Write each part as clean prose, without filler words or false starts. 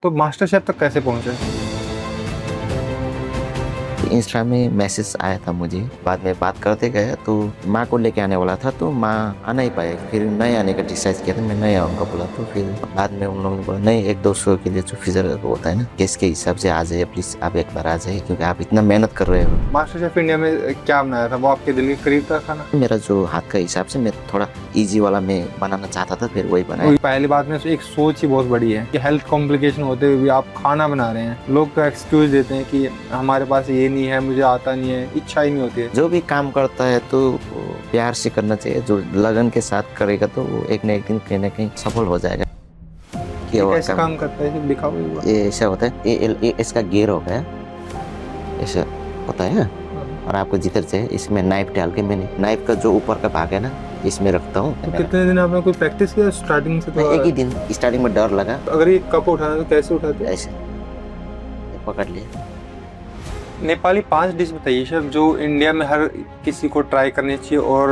तो master chef तक कैसे पहुंचे? इंस्टा में मैसेज आया था मुझे। बाद में बात करते गए तो माँ को लेके आने वाला था, तो माँ आ नहीं पाए। फिर नहीं आने का डिसाइड किया था, मैं नहीं आऊँगा बोला। तो फिर बाद में उन लोगों ने बोला नहीं, एक दो शो के लिए जो फीचर होता है ना, केस के हिसाब से आ जाइए प्लीज़, आप एक बार आ जाइए, क्योंकि आप इतना मेहनत कर रहे हो। मास्टर शेफ इंडिया में क्या बनाया था? वो आपके दिल के करीब था खाना? मेरा जो हाथ का हिसाब से मैं थोड़ा इजी वाला मैं बनाना चाहता था, फिर वही बनाया। वही पहली बात में एक सोच ही बहुत बड़ी है कि हेल्थ कॉम्प्लिकेशन होते हुए भी आप खाना बना रहे हैं। लोग तो एक्सक्यूज देते हैं कि हमारे पास ये नहीं है, मुझे आता नहीं है, इच्छा ही नहीं होती है। जो भी काम करता है तो वो प्यार से करना चाहिए। जो लगन के साथ करेगा तो वो एक न एक दिन कहीं ना कहीं सफल हो जाएगा। ये किया हुआ कैसे काम काम करता है, दिखाओ एक बार। ये ऐसा होता है, ये इसका गियर हो गया, ऐसा होता है। और आपको जिधर से इसमें नाइफ डाल के, मैंने नाइफ का जो ऊपर का भाग है ना, इसमें रखता हूँ। तो कितने दिन आपने कोई प्रैक्टिस किया स्टार्टिंग से? मैं तो एक ही दिन स्टार्टिंग में डर लगा, अगर ये कप उठाना तो कैसे उठाते? ऐसे पकड़ लिया। नेपाली 5 डिश बताइए शेफ जो इंडिया में हर किसी को ट्राई करनी चाहिए और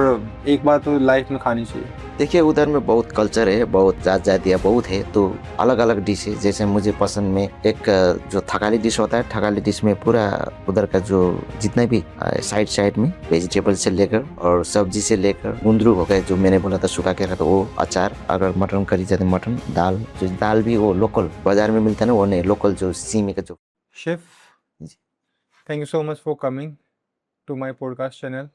एक बार तो लाइफ में खानी चाहिए। देखिए उधर में बहुत कल्चर है, बहुत जात जातियाँ बहुत है, तो अलग अलग डिश है। जैसे मुझे पसंद में एक जो थकाली डिश होता है, थकाली डिश में पूरा उधर का जो जितने भी साइड साइड में वेजिटेबल से लेकर और सब्जी से लेकर, गुंदरू हो गए जो मैंने बोला था सूखा के रखा, तो वो अचार, अगर मटन करी जाती मटन, दाल, जो दाल भी वो लोकल बाजार में मिलता है ना, वो नहीं, लोकल जो सीमे का जो। Chef, thank you so much for coming to my podcast channel.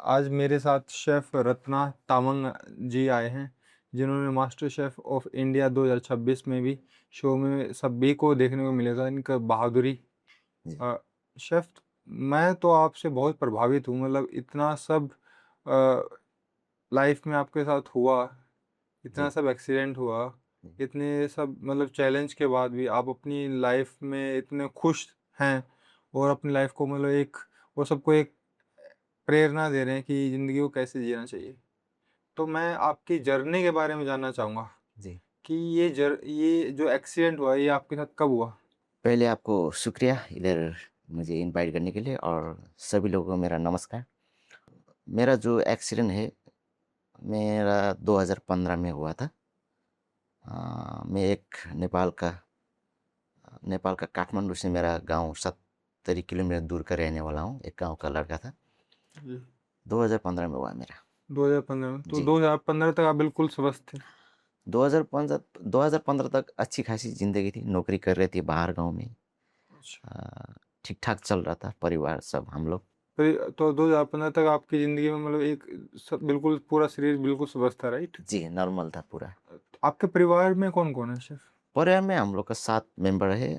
आज मेरे साथ शेफ रत्ना तामंग जी आए हैं, जिन्होंने मास्टर शेफ ऑफ इंडिया 2026 में भी शो में सभी को देखने को मिलेगा इनका बहादुरी। अ, शेफ, मैं तो आपसे बहुत प्रभावित हूँ। मतलब इतना सब लाइफ में आपके साथ हुआ, इतना जी सब एक्सीडेंट हुआ, इतने सब मतलब चैलेंज के बाद भी आप अपनी लाइफ में इतने खुश हैं और अपनी लाइफ को मतलब एक वो सबको एक प्रेरणा दे रहे हैं कि ज़िंदगी को कैसे जीना चाहिए। तो मैं आपकी जर्नी के बारे में जानना चाहूँगा जी। कि ये जो एक्सीडेंट हुआ ये आपके साथ कब हुआ? पहले आपको शुक्रिया इधर मुझे इनवाइट करने के लिए, और सभी लोगों को मेरा नमस्कार। मेरा जो एक्सीडेंट है, मेरा 2015 में हुआ था। मैं एक नेपाल का काठमांडू से मेरा गांव 70 किलोमीटर दूर का रहने वाला हूँ, एक गांव का लड़का था। जी। 2015 में हुआ मेरा। 2015 में, तो जी। 2015 तक आप बिल्कुल स्वस्थ थे? 2015 2015 तक अच्छी खासी ज़िंदगी थी, नौकरी कर रहे थे बाहर गांव में। अच्छा। ठीक ठाक चल रहा था, परिवार सब हम लोग। फिर तो 2015 तक आपकी ज़िंदगी में मतलब एक बिल्कुल पूरा शरीर बिल्कुल स्वस्थ था, राइट? जी, नॉर्मल था पूरा। आपके परिवार में कौन कौन है शेफ? परिवार में हम लोग का 7 मेंबर है।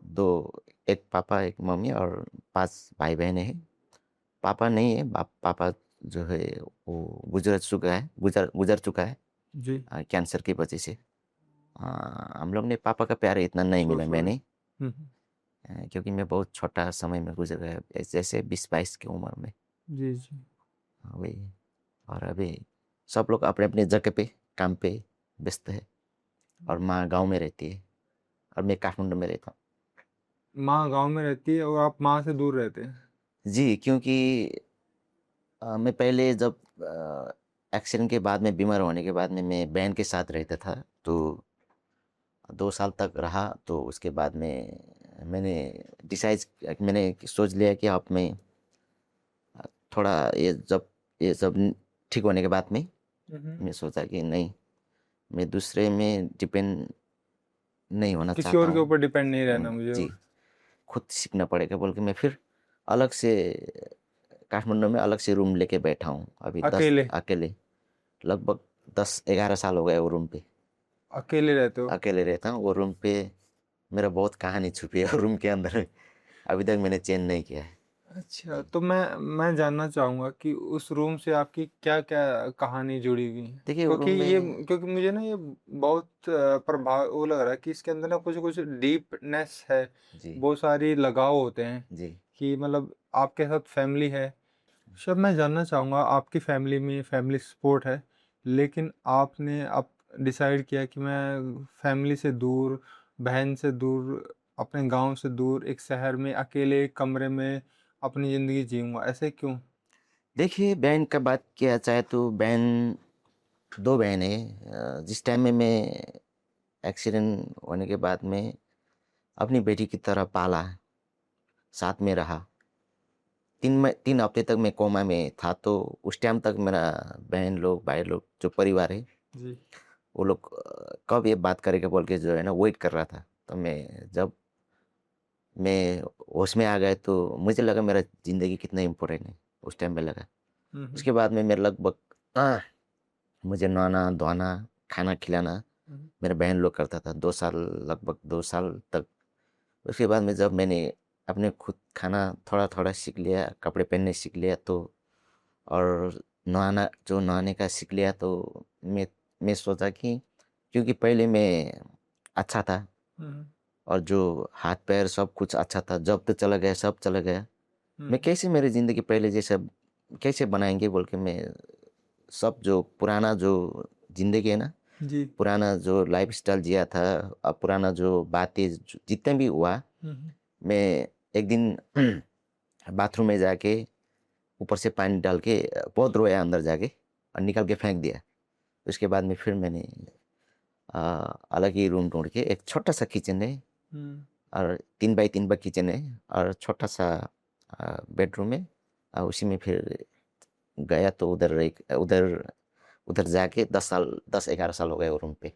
दो, एक पापा एक मम्मी और 5 भाई बहनें हैं। पापा नहीं है, पापा जो है वो गुजर गुजर चुका है जी। कैंसर की वजह से। हम लोग ने पापा का प्यार इतना नहीं सो मिला सॉरी। मैंने, क्योंकि मैं बहुत छोटा समय में गुजर गया, जैसे 20-22 की उम्र में। जी जी। वही। और अभी सब लोग अपने अपने जगह पे काम पे व्यस्त है, और माँ गांव में रहती है और मैं काठमांडू में रहता माँ गांव में रहती है और आप माँ से दूर रहते हैं? हूँ। जी, क्योंकि मैं पहले जब एक्सीडेंट के बाद में, बीमार होने के बाद में, मैं बहन के साथ रहता था, तो 2 साल तक रहा। तो उसके बाद में मैंने मैंने सोच लिया कि अब मैं थोड़ा ये सब ठीक होने के बाद में हम्म। मैं सोचा कि नहीं, मैं दूसरे में डिपेंड नहीं होना किसी चाहता और के हूँ। ऊपर डिपेंड नहीं रहना मुझे जी, और। खुद सीखना पड़ेगा बोल के मैं फिर अलग से काठमांडू में अलग से रूम लेके बैठा हूँ अभी, दस अकेले? अकेले। लगभग 10-11 साल हो गए वो रूम पे अकेले रहते हो? अकेले रहता हूँ। वो रूम पे मेरा बहुत कहानी छुपी है, रूम के अंदर अभी तक मैंने चेंज नहीं किया है। अच्छा, जी। तो मैं जानना चाहूँगा कि उस रूम से आपकी क्या क्या कहानी जुड़ी हुई है? देखिए वो क्योंकि रूम ये में। क्योंकि मुझे ना ये बहुत प्रभाव वो लग रहा है कि इसके अंदर ना कुछ कुछ डीपनेस है, जी बहुत सारी लगाव होते हैं जी कि मतलब आपके साथ फैमिली है। शब मैं जानना चाहूँगा, आपकी फैमिली में फैमिली सपोर्ट है, लेकिन आपने अब डिसाइड किया कि मैं फैमिली से दूर, बहन से दूर, अपने गांव से दूर, एक शहर में अकेले एक कमरे में अपनी ज़िंदगी जीऊँगा, ऐसे क्यों? देखिए, बहन का बात किया जाए तो बहन, 2 बहन है। जिस टाइम में मैं एक्सीडेंट होने के बाद में अपनी बेटी की तरह पाला, साथ में रहा। 3 हफ्ते तक मैं कोमा में था, तो उस टाइम तक मेरा बहन लोग, भाई लोग, जो परिवार है, जी। वो लोग कब ये बात करेगा बोल के जो है ना वेट कर रहा था। तो जब मैं होश में आ गया तो मुझे लगा मेरा ज़िंदगी कितना इम्पोर्टेंट है, उस टाइम पे लगा। हुँ, हुँ। उसके बाद में मेरे लगभग मुझे नहाना, धोना, खाना खिलाना हुँ, मेरे बहन लोग करता था 2 साल, लगभग 2 साल तक। उसके बाद में जब मैंने अपने खुद खाना थोड़ा-थोड़ा सीख लिया, कपड़े पहनने सीख लिया, तो और नहाने का सीख लिया, तो मैं सोचा कि क्योंकि पहले मैं अच्छा था हुँ, और जो हाथ-पैर सब कुछ अच्छा था, जॉब तो चला गया, सब चला गया। मैं हुँ। कैसे मेरी ज़िंदगी पहले जैसा कैसे बनाएँगे बोल के मैं सब जो पुराना जो ज़िंदगी है ना, जी। पुराना जो लाइफ़स्टाइल जिया था, पुराना जो बातें जितने भी हुआ, हुँ, हुँ। मैं एक दिन बाथरूम में जाके ऊपर से पानी डाल के बहुत रोया अंदर जाके और निकाल के फेंक दिया। उसके बाद में फिर मैंने अ, अलग ही रूम ढूँढ के, एक छोटा-सा किचन है हुँ। और 3 बाई 3 का किचन है और छोटा-सा बेडरूम है। उसी में फिर गया तो उधर उधर जाके 10-11 साल हो गए वो रूम पे।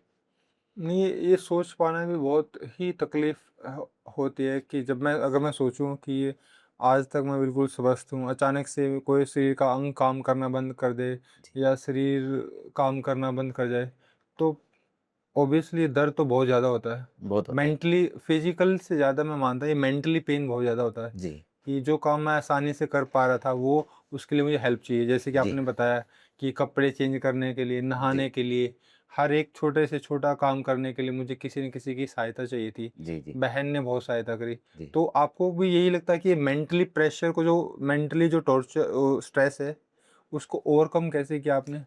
नहीं, ये सोच पाना भी बहुत ही तकलीफ़ होती है कि जब मैं अगर मैं सोचूँ कि ये आज तक मैं बिल्कुल स्वस्थ हूँ, अचानक से कोई शरीर का अंग काम करना बंद कर दे जी, या शरीर काम करना बंद कर जाए, तो ऑब्वियसली दर्द तो बहुत ज़्यादा होता है। बहुत होता है। मेंटली फिज़िकल से ज़्यादा मैं मानता ये मेंटली पेन बहुत ज़्यादा होता है, जी, कि जो काम मैं आसानी से कर पा रहा था वो उसके लिए मुझे हेल्प चाहिए। जैसे कि जी, आपने बताया कि कपड़े चेंज करने के लिए, जी, नहाने के लिए, हर एक छोटे से छोटा काम करने के लिए मुझे किसी न किसी की सहायता चाहिए थी। जी, जी, बहन ने बहुत सहायता करी। जी। तो आपको भी यही लगता है कि मेंटली प्रेशर को जो मेंटली जो स्ट्रेस है, उसको ओवरकम कैसे किया आपने?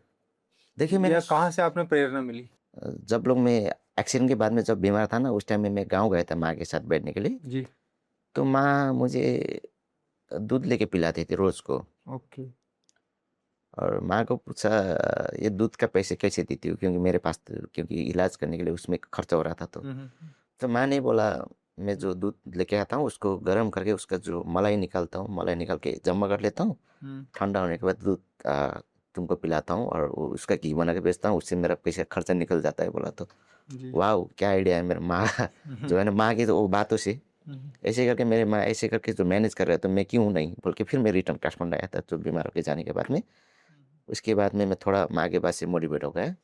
देखिए मैंने या कहाँ से आपने प्रेरणा मिली? जब लोग मैं एक्सीडेंट के बाद में जब बीमार था ना, उस टाइम में मैं गाँव गया था माँ के साथ बैठने के लिए। जी, तो माँ मुझे दूध लेके पिलाती थी रोज़ को। ओके। और माँ को पूछा ये दूध का पैसे कैसे देती हो? क्योंकि मेरे पास तो क्योंकि इलाज करने के लिए उसमें खर्चा हो रहा था तो। हुँ, हुँ, हुँ। तो माँ ने बोला मैं हुँ, जो दूध लेके आता हूँ उसको गरम करके उसका जो मलाई निकालता हूँ, मलाई निकाल के जमा कर लेता हूँ। हुँ, ठंडा होने के बाद दूध तुमको पिलाता हूँ और वो उसका घी बना के बेचता हूँ, उससे मेरा पैसा खर्चा निकल जाता है बोला तो। जी। वाओ! क्या आइडिया है मेरा माँ हुँ, हुँ, जो है ना माँ की तो वो बातों से हुँ, हुँ। ऐसे करके मेरे माँ ऐसे करके जो मैनेज कर रहे हैं तो मैं क्यों नहीं बोल के फिर मैं रिटर्न काठमांडू आया था तो बीमार होके जाने के बाद में। उसके बाद में मैं थोड़ा माँ के बात से मोटिवेट हो गया।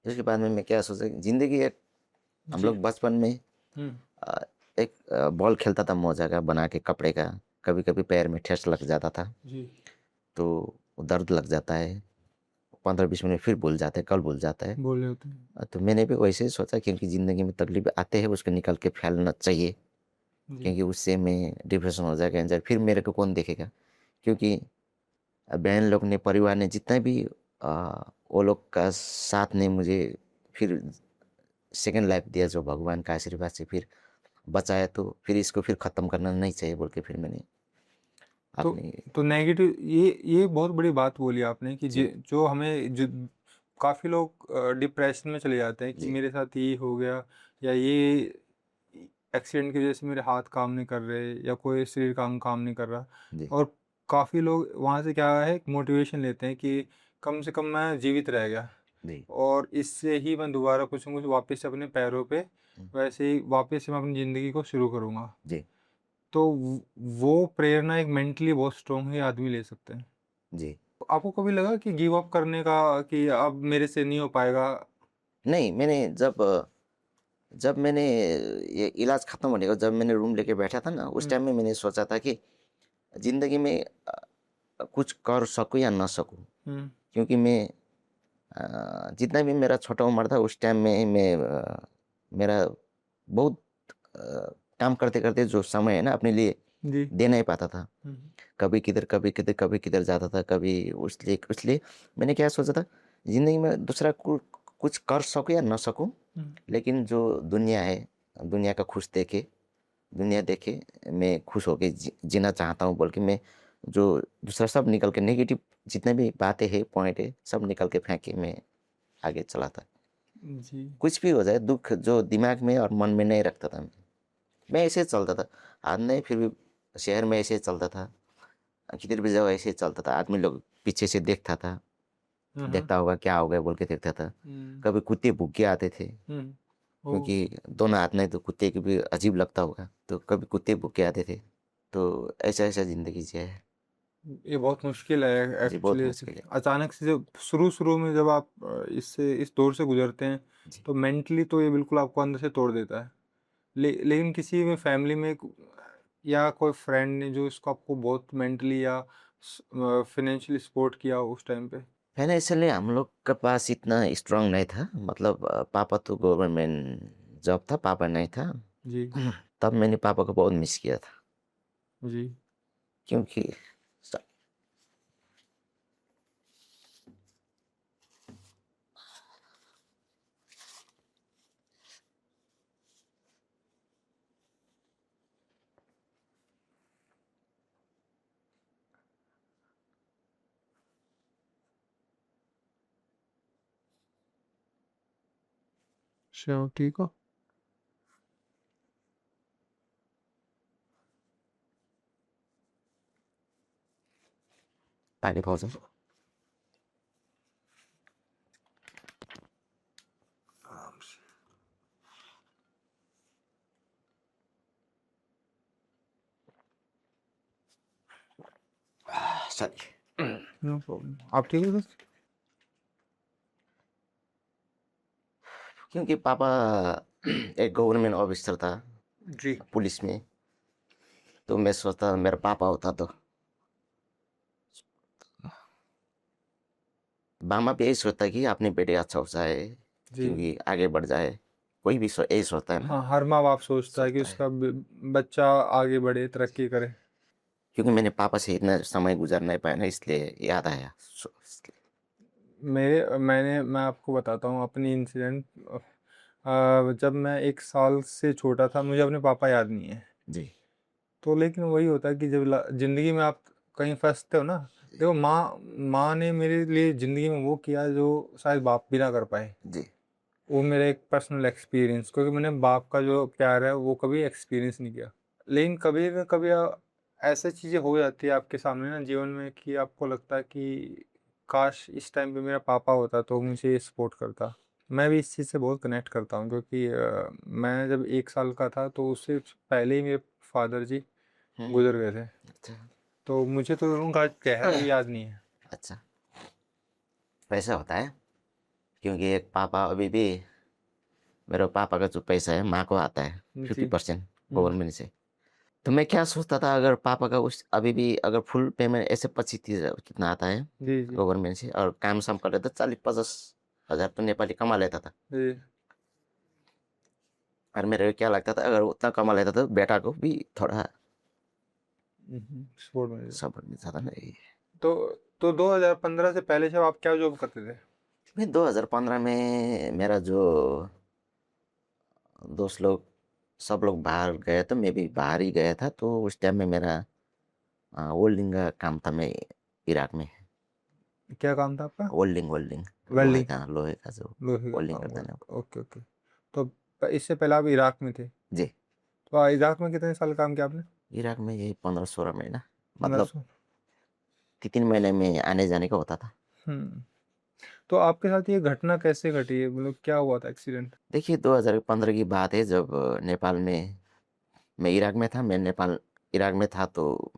उसके बाद में मैं क्या सोचा ज़िंदगी एक हम जी। लोग बचपन में हुँ, अ, एक बॉल खेलता था मोजा का बना के कपड़े का, कभी-कभी पैर में ठेस लग जाता था, जी। तो दर्द लग जाता है, 15-20 मिनट फिर भूल जाते हैं, कल भूल जाता है। बोले होते हैं। तो मैंने भी वैसे ही सोचा क्योंकि ज़िंदगी में तकलीफ आते हैं उसको निकाल के फैलना चाहिए, जी, क्योंकि उससे मैं डिप्रेशन हो जाएगा एंजाइटी फिर मेरे को कौन देखेगा? क्योंकि बहन लोग ने, परिवार ने जितना भी वो लोग का साथ ने मुझे फिर सेकंड लाइफ दिया जो भगवान का आशीर्वाद से फिर बचाया तो फिर इसको फिर ख़त्म करना नहीं चाहिए बोल के फिर मैंने तो अपनी तो नेगेटिव ये बहुत बड़ी बात बोली आपने कि जी, जो हमें जो काफ़ी लोग डिप्रेशन में चले जाते हैं कि जी, मेरे साथ ये हो गया या ये एक्सीडेंट की वज़ह से मेरे हाथ काम नहीं कर रहे या कोई शरीर का अंग काम नहीं कर रहा। जी, और काफ़ी लोग वहाँ से क्या है मोटिवेशन लेते हैं कि कम से कम मैं जीवित रह गया। जी, और इससे ही मैं दोबारा कुछ न कुछ वापस से अपने पैरों पे हुँ, वैसे ही वापस से मैं अपनी ज़िंदगी को शुरू करूँगा। जी, तो वो प्रेरणा एक मेंटली बहुत स्ट्रॉन्ग ही आदमी ले सकते हैं। जी। तो आपको कभी लगा कि गिव अप करने का कि अब मेरे से नहीं हो पाएगा? नहीं, मैंने जब मैंने ये इलाज ख़त्म होने का जब मैंने रूम लेके बैठा था ना, उस हुँ, टाइम में मैंने सोचा था कि ज़िंदगी में कुछ कर सकूँ या ना सकूँ, हुँ, क्योंकि मैं जितना भी मेरा छोटा उम्र था उस टाइम में मेरा बहुत अ, काम करते-करते जो समय है ना अपने लिए जी। दे नहीं पाता था। हुँ, कभी किधर, कभी किधर, कभी किधर जाता था, कभी उसलिए मैंने क्या सोचा था, ज़िंदगी में दूसरा कुछ कर सकूँ या ना सकूँ, हुँ। लेकिन जो दुनिया है, दुनिया का खुश देखे दुनिया देखे, मैं खुश होके जीना चाहता हूँ बोल के मैं जो दूसरा सब निकल के नेगेटिव जितने भी बातें हैं, पॉइंट है, सब निकल के फेंक के मैं आगे चला था। जी। कुछ भी हो जाए दुख जो दिमाग में और मन में नहीं रखता था मैं ऐसे चलता था। आज नहीं फिर भी शहर में ऐसे चलता था, किधर भी जाओ ऐसे चलता था। आदमी लोग पीछे से देखता था, हाँ, हाँ। देखता होगा क्या हो गया बोल के देखता था। हुँ, कभी कुत्ते भूख के आते थे, हुँ। ओह! क्योंकि दोनों हाथ नहीं तो कुत्ते को भी अजीब लगता होगा, तो कभी कुत्ते भूख के आते थे। तो ऐसा ऐसा ज़िंदगी जिया है। ये बहुत मुश्किल है जी, बहुत एक्चुअली ऐसे मुश्किल है। अचानक से जब शुरू-शुरू में जब आप इससे इस दौर से गुज़रते हैं, जी। तो मेंटली तो ये बिल्कुल आपको अंदर से तोड़ देता है। लेकिन किसी में फैमिली में या कोई फ्रेंड ने जो इसको आपको बहुत मेंटली या फाइनेंशियली सपोर्ट किया हो उस टाइम पे? फाइनेंशियली हम लोग के पास इतना स्ट्रांग नहीं था, मतलब पापा तो गवर्नमेंट जॉब था, पापा नहीं था। जी, तब मैंने पापा को बहुत मिस किया था, जी। क्योंकि स- अच्छा, ठीक हो? पानी पाउँछ। आराम से। सरी। No problem. आप ठीक हो सर? क्योंकि पापा एक गवर्नमेंट ऑफिसर था जी। पुलिस में, तो मैं सोचता मेरा पापा होता तो मामा भी यही सोचता कि अपनी बेटी अच्छा हो जाए, जी। क्योंकि आगे बढ़ जाए। कोई भी यही सोचता है ना, हाँ, हर माँ-बाप सोचता है कि सोचता है। उसका बच्चा आगे बढ़े, तरक्की करे। क्योंकि मैंने पापा से इतना समय गुजार नहीं पाया ना, इसलिए याद आया। इसलिए। मैं आपको बताता हूँ अपनी इंसिडेंट। जब मैं 1 साल से छोटा था, मुझे अपने पापा याद नहीं है। जी। तो लेकिन वही होता है कि जब ज़िंदगी में आप कहीं फँसते हो ना, देखो माँ माँ ने मेरे लिए ज़िंदगी में वो किया जो शायद बाप भी ना कर पाए। जी। वो मेरा एक पर्सनल एक्सपीरियंस, क्योंकि मैंने बाप का जो प्यार है वो कभी एक्सपीरियंस नहीं किया। लेकिन कभी ना कभी ऐसी चीज़ें हो जाती है आपके सामने ना जीवन में कि आपको लगता है कि काश इस टाइम पे मेरा पापा होता तो मुझे सपोर्ट करता। मैं भी इस चीज़ से बहुत कनेक्ट करता हूँ, क्योंकि मैं जब 1 साल का था तो उससे पहले ही मेरे फादर जी हम्म। गुज़र गए थे। अच्छा। तो मुझे तो उनका चेहरा भी याद नहीं है। अच्छा, पैसा होता है, क्योंकि एक पापा अभी भी मेरे पापा का जो पैसा है माँ को आता है जी। 50% हुँ। गवर्नमेंट से। तो मैं क्या सोचता था, अगर पापा का उस अभी भी अगर फुल पेमेंट ऐसे 25-30 कितना आता है जी, जी। गवर्नमेंट से, और काम साम कर लेता 40-50 हज़ार तो नेपाली कमा लेता था। जी। और मेरे को क्या लगता था, अगर उतना कमा लेता तो बेटा को भी थोड़ा हुँ, हुँ। सपोर्ट मिल जाता। सपोर्ट मिलता था ना ये। तो 2015 से पहले जब आप क्या जॉब करते थे? मैं 2015 में मेरा जो दोस्त लोग सब लोग बाहर गए, तो मैं भी बाहर ही गया था। तो उस टाइम में मेरा वेल्डिंग का काम था। मैं इराक में क्या काम था आपका? वेल्डिंग वेल्डिंग वेल्डिंग, लोहे का जो लोहे का वेल्डिंग काम करता है ना। करते। Okay, okay. तो इससे पहले आप इराक में थे। जी। तो इराक में कितने साल काम किया आपने? इराक में यही 15-16 महीना, मतलब 1500। 3-3 महीने में आने जाने का होता था। हुँ। तो आपके साथ ये घटना कैसे घटी है? मतलब क्या हुआ था एक्सीडेंट? देखिए 2015 की बात है, जब नेपाल में मैं इराक में था। मैं नेपाल इराक में था, तो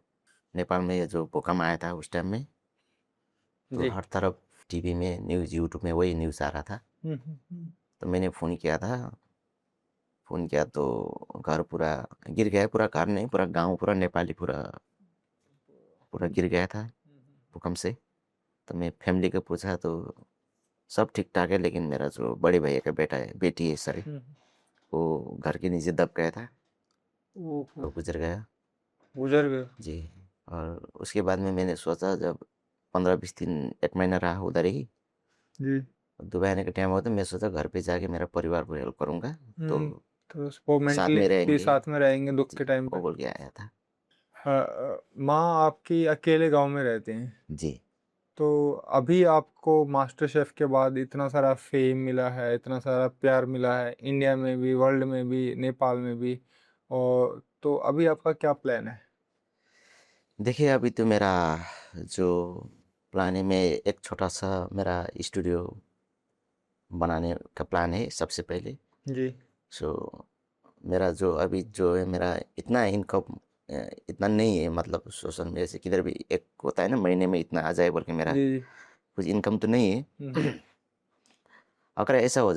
नेपाल में ये जो भूकंप आया था उस टाइम में, तो जी। हर तरफ टीवी में न्यूज़, यूट्यूब में वही न्यूज़ आ रहा था। हुँ, हुँ, हुँ। तो मैंने फ़ोन किया था। फ़ोन किया तो घर पूरा गिर गया, पूरा घर नहीं, पूरा गाँव, पूरा नेपाली पूरा पूरा गिर गया था भूकंप से। तो मैं फैमिली को पूछा तो सब ठीक-ठाक है, लेकिन मेरा जो बड़े भैया का बेटा है, बेटी है सॉरी, हुँ, वो घर के नीचे दब गया था, ओहो! वो गुज़र गया। गुज़र गए। जी। और उसके बाद में मैंने सोचा, जब 15-20 दिन 1 महीना रहा उधर ही, जी। दुबई आने का टाइम हुआ, तो मैं सोचा घर पे जाके मेरा परिवार को हेल्प करूँगा, तो हुँ। तो वो साथ मेंटली में भी रहेंगे। साथ में रहेंगे दुःख जी, के टाइम पे। वो बोल के आया था। माँ आपकी अकेले गाँव में रहती हैं। जी। तो अभी आपको मास्टर शेफ के बाद इतना सारा फेम मिला है, इतना सारा प्यार मिला है, इंडिया में भी, वर्ल्ड में भी, नेपाल में भी, और तो अभी आपका क्या प्लान है? देखिए अभी तो मेरा जो प्लान है, मैं एक छोटा सा मेरा स्टूडियो बनाने का प्लान है सबसे पहले। जी। सो मेरा जो अभी जो है मेरा इतना इनकम इतना नहीं है, मतलब सोशल मीडिया से किधर भी एक होता है ना महीने में इतना आ जाए बोल के, मेरा जी जी। कुछ इनकम तो नहीं है। हम्म। अगर ऐसा हो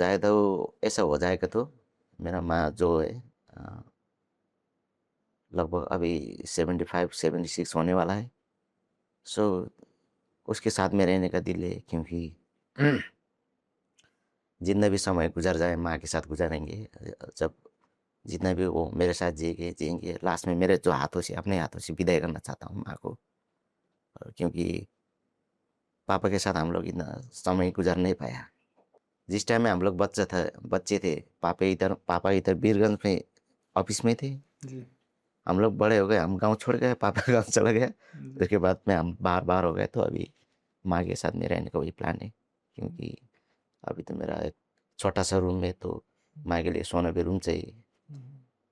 जाएगा तो मेरा माँ जो है अ, लगभग अभी 75 76 होने वाला है। सो उसके साथ में रहने का दिल है, क्योंकि जितना भी समय गुजर जाए माँ के साथ गुजारेंगे। जब जितना भी वो मेरे साथ जिएंगे जिएंगे, लास्ट में मेरे जो हाथों से अपने हाथों से विदाई करना चाहता हूँ माँ को। क्योंकि पापा के साथ हम लोग इतना समय गुजार नहीं पाया। जिस टाइम में हम लोग बच्चे थे, पापा इधर बीरगंज में ऑफिस में थे। जी हम लोग बड़े हो गए, हम गांव छोड़ गए, पापा गांव चला गया। जी। उसके बाद में हम बाहर बाहर हो गए, तो अभी माँ के साथ में रहने का वही प्लान है। क्योंकि अभी तो मेरा एक छोटा सा रूम है, तो माँ के लिए सोना भी रूम चाहिए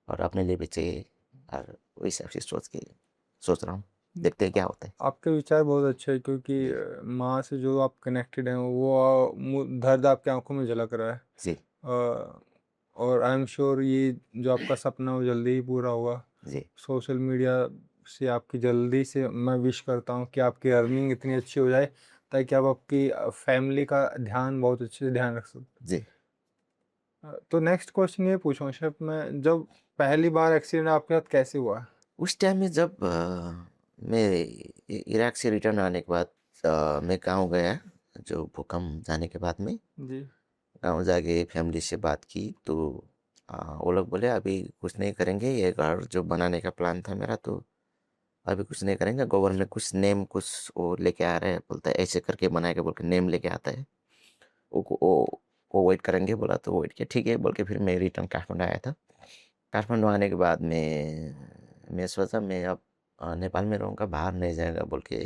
और अपने लिए भी चाहिए। और वही सब चीज़ सोच रहा हूँ, देखते हैं क्या होता है। आपके विचार बहुत अच्छे हैं, क्योंकि जी माँ से जो आप कनेक्टेड हैं वो दर्द आपकी आंखों में झलक रहा है। जी और आई एम श्योर ये जो आपका सपना है वो जल्दी ही पूरा होगा। जी सोशल मीडिया से आपकी जल्दी से मैं विश करता हूँ कि आपकी अर्निंग इतनी अच्छी हो जाए ताकि आप आपकी फैमिली का ध्यान बहुत अच्छे से ध्यान रख सकें। जी। तो नेक्स्ट क्वेश्चन ये पूछूँ शेफ, मैं जब पहली बार एक्सीडेंट आपके साथ कैसे हुआ? उस टाइम में जब मैं इराक से रिटर्न आने के बाद मैं गाँव गया। जो भूकंप जाने के बाद में जी गाँव जाके फैमिली से बात की, तो वो लोग बोले अभी कुछ नहीं करेंगे, ये घर जो बनाने का प्लान था मेरा, तो अभी कुछ नहीं करेंगे। गवर्नमेंट कुछ नेम कुछ वो लेके आ रहा है, बोलता है ऐसे करके बनाएगा बोल के नेम लेके आता है। वो वेट करेंगे बोला, तो वेट किया, ठीक है बोल के फिर मैं रिटर्न काठमांडू आया था। काठमांडू आने के बाद में मैं सोचा मैं अब नेपाल में रहूँगा, बाहर नहीं जाएगा बोल के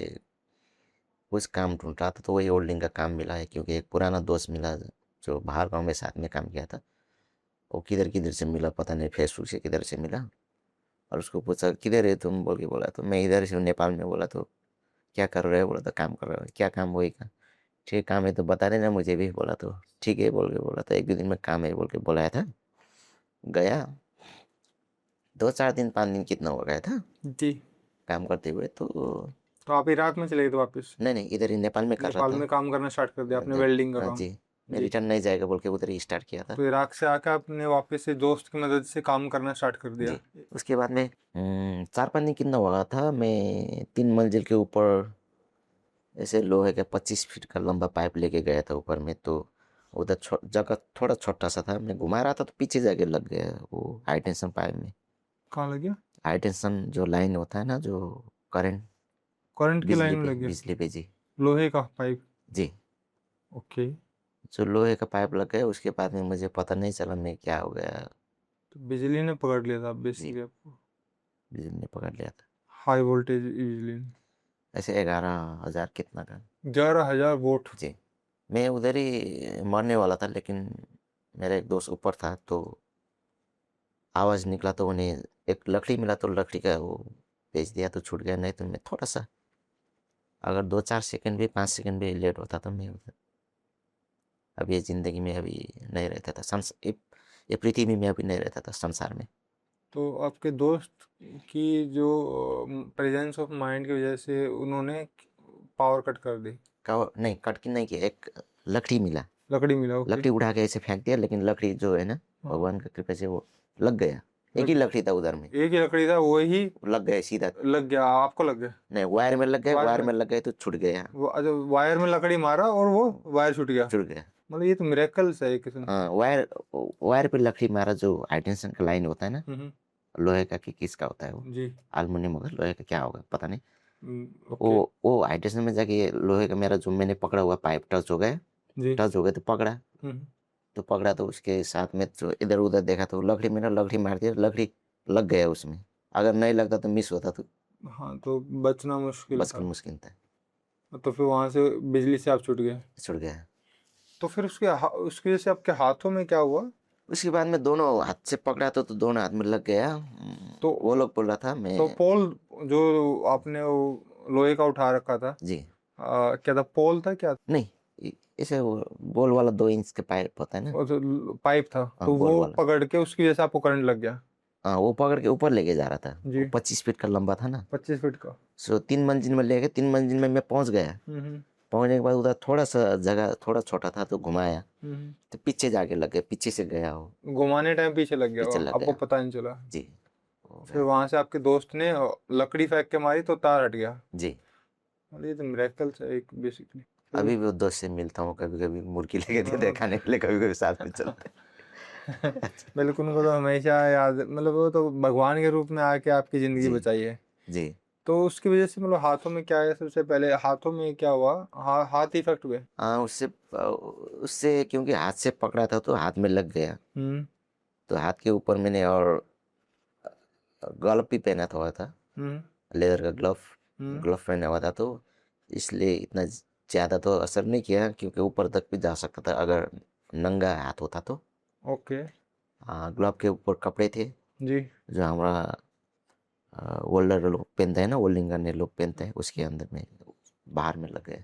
कुछ काम ढूंढ रहा था। तो वही होल्डिंग का काम मिला है, क्योंकि एक पुराना दोस्त मिला जो बाहर गांव में साथ में काम किया था। वो किधर किधर से मिला पता नहीं, फेसबुक से किधर से मिला। और उसको पूछा किधर है तुम बोल के, बोला तो मैं इधर से हूँ नेपाल में। बोला तो क्या कर रहे हो, बोला तो काम कर रहे हो। क्या काम, वही का ठीक काम है तो बता देना मुझे भी। बोला तो ठीक है बोल के, बोला तो एक दो दिन में काम है बोल के बुलाया था। गया 2 4 दिन 5 दिन कितना हो गया था जी। काम करते हुए। तो तो आप इराक में चले गए थे वापस? नहीं नहीं, इधर ही नेपाल में कर रहा नेपाल था। में काम करना स्टार्ट कर दिया आपने, नहीं, वेल्डिंग का हाँ काम? जी, मैं जी। रिटर्न नहीं जाएगा बोल के उधर ही स्टार्ट किया था। तो इराक से आकर आपने वापस से दोस्त की मदद से काम करना स्टार्ट कर दिया? जी। उसके बाद में 4 5 दिन कितना हुआ था, मैं 3 मंजिल के ऊपर ऐसे लोहे का 25 फीट का लंबा पाइप लेके गया था ऊपर में। तो उधर जगह थोड़ा छोटा सा था, मैं घुमा रहा था तो पीछे जाके लग गया वो हाई टेंशन पाइप में। कहाँ लग गया? हाई टेंशन जो लाइन होता है ना, जो करंट, करंट की लाइन में लग गया? बिजली पे जी। लोहे का पाइप? जी, ओके। जो लोहे का पाइप लग गया, उसके बाद में मुझे पता नहीं चला मैं क्या हो गया। तो बिजली ने पकड़ लिया था जी, बेसिकली आपको? बिजली ने पकड़ लिया था। हाई वोल्टेज बिजली ने? ऐसे 11,000 कितना का। 11,000 वोल्ट? जी, मैं उधर ही मरने वाला था, लेकिन मेरा एक दोस्त ऊपर था, तो आवाज़ निकला तो उन्हें एक लकड़ी मिला, तो लकड़ी का वो बेच दिया तो छूट गया। नहीं तो मैं थोड़ा सा, अगर 2 4 सेकंड भी 5 सेकंड भी लेट होता तो मैं उधर अब ये ज़िंदगी में अभी नहीं रहता था। ये पृथ्वी में अभी नहीं रहता था, संसार में। तो आपके दोस्त की जो प्रेजेंस ऑफ माइंड की वजह से उन्होंने पावर कट कर दी? नहीं, कट की नहीं किया, एक लकड़ी मिला। लकड़ी मिला? ओके। लकड़ी उठा के ऐसे फेंक दिया, लेकिन लकड़ी जो है ना, हाँ। भगवान का कृपा से वो लग गया। एक ही लग लकड़ी था उधर में, एक ही लकड़ी था, वही लग गया सीधा। लग गया? आपको लग गया? नहीं, वायर में लग गया, वायर वायर में? में लग गए तो छूट गया। वो अच्छा, वायर में लकड़ी मारा और वो वायर छूट गया? छूट गया। मतलब ये तो मिरेकल्स है एक किस्म से। हाँ, वायर वायर पे लकड़ी मारा, जो हाई टेंशन का लाइन होता है ना, हम्म। लोहे का कि किसका होता है वो, जी। एल्युमिनियम होगा, लोहे का क्या होगा पता नहीं। ओके। वो हाई टेंशन में जाके लोहे का मेरा जो मैंने पकड़ा हुआ पाइप टच हो गया। जी। टच हो गया तो पकड़ा। हम्म। तो पकड़ा तो उसके साथ में जो इधर उधर देखा तो लकड़ी, मेरा लकड़ी मार दिया, लकड़ी लग गया उसमें। अगर नहीं लगता तो मिस होता तो हाँ, तो बचना मुश्किल बचकर था। मुश्किल था। तो फिर वहां से बिजली से आप छूट गए। छूट गया। तो फिर उसकी वजह से आपके हाथों में क्या हुआ? उसके बाद में दोनों हाथ से पकड़ा तो दोनों हाथ में लग गया। तो वो लोग बोल रहा था मैं। तो पोल जो आपने वो लोहे का उठा रखा था, जी क्या था, पोल था क्या? नहीं, ऐसे वो बॉल वाला 2 इंच के पाइप होता है ना। वो जो पाइप था, हाँ तो बॉल वो वाला। पकड़ के उसकी वजह से आपको करंट लग गया। हाँ वो पकड़ के ऊपर लेके जा रहा था। जी। वो 25 फीट का लंबा था ना। 25 फीट का। सो 3 मंजिल में लेके 3 मंजिल में मैं पहुंच गया। हम्म। पहुंचने के बाद उधर थोड़ा सा जगह थोड़ा छोटा था तो घुमाया, हम्म। तो पीछे जाके लग गया, पीछे से गया वो। घुमाने टाइम पीछे लग गया वो, पीछे लग आपको गया। पता नहीं चला। जी हो फिर गया। वहां से आपके दोस्त ने लकड़ी फेंक के मारी तो तार हट गया। जी मतलब ये तो मिरेकल है एक बेसिकली। अभी भी वो दोस्त से मिलता हूँ, कभी कभी मुर्गी लेके देते हैं खाने के लिए, कभी कभी साथ में चलते बिल्कुल, उनको तो हमेशा याद, मतलब वो तो भगवान के रूप में आके आपकी हैं। जिंदगी जी बचाई है। जी। तो उसकी वजह से मतलब हाथों में क्या है, सबसे पहले हाथों में क्या हुआ? हाथ इफेक्ट हुए? हाँ उससे उससे क्योंकि हाथ से पकड़ा था तो हाथ में लग गया। हम्म। तो हाथ के ऊपर मैंने और ग्लव भी पहना था हुआ था, हम्म। लेदर का ग्लव। हम्म। ग्लव पहना हुआ था तो इसलिए इतना ज़्यादा तो असर नहीं किया, क्योंकि ऊपर तक भी जा सकता था अगर नंगा हाथ होता तो। ओके। हाँ ग्लव के ऊपर कपड़े थे जी। जो हमारा वेल्डर लोग पहनते हैं ना, वेल्डिंग करने लोग पहनते हैं, उसके अंदर में बाहर में लग गए।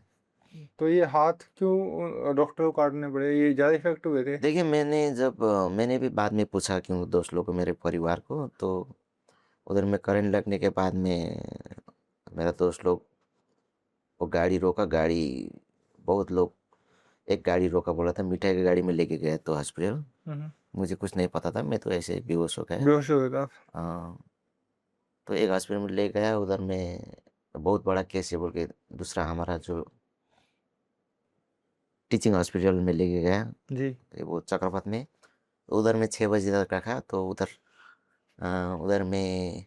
तो ये हाथ क्यों डॉक्टर को काटने पड़े? ये ज्यादा इफेक्ट हुए थे? देखिए मैंने भी बाद में पूछा क्यों दोस्त लोग को, मेरे परिवार को, तो उधर में करंट लगने के बाद में मेरा दोस्त लोग वो गाड़ी रोका, गाड़ी बहुत लोग एक गाड़ी रोका, बोला था मिठाई की गाड़ी में लेके गए तो हॉस्पिटल। हम्म। मुझे कुछ नहीं पता था, मैं तो ऐसे बेहोश हो गया। बेहोश हो गए थे आप? हाँ तो एक हॉस्पिटल में ले गया, उधर में बहुत बड़ा केस है बोल के दूसरा हमारा जो टीचिंग हॉस्पिटल में लेके गया, जी। तो वो चक्रपत में। उधर में 6 बजे तक रखा तो उधर में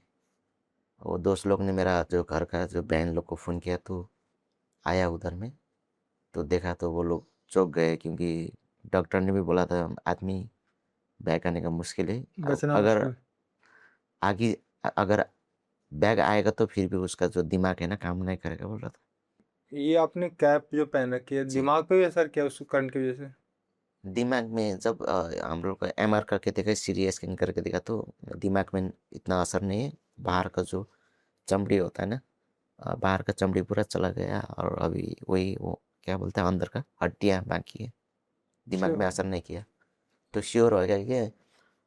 वो दोस्त लोग ने मेरा जो घर का जो बहन लोग को फ़ोन किया तो आया उधर में। तो देखा तो वो लोग चौंक गए, क्योंकि डॉक्टर ने भी बोला था आदमी बैग आने का मुश्किल है। बचना अगर मुश्किल। आगे अगर बैग आएगा तो फिर भी उसका जो दिमाग है ना काम नहीं करेगा, बोल रहा था। ये आपने कैप जो पहन रखी है, जी दिमाग पे भी असर किया उस करंट की वजह से? दिमाग में जब हम लोग को एमआर करके देखा, सीटी स्कैन करके देखा तो दिमाग में इतना असर नहीं है। बाहर का जो चमड़ी होता है ना, बाहर का चमड़ी पूरा चला गया और अभी वही वो क्या बोलते हैं अंदर का हड्डियाँ बाकी है, दिमाग में असर नहीं किया। तो श्योर हो गया कि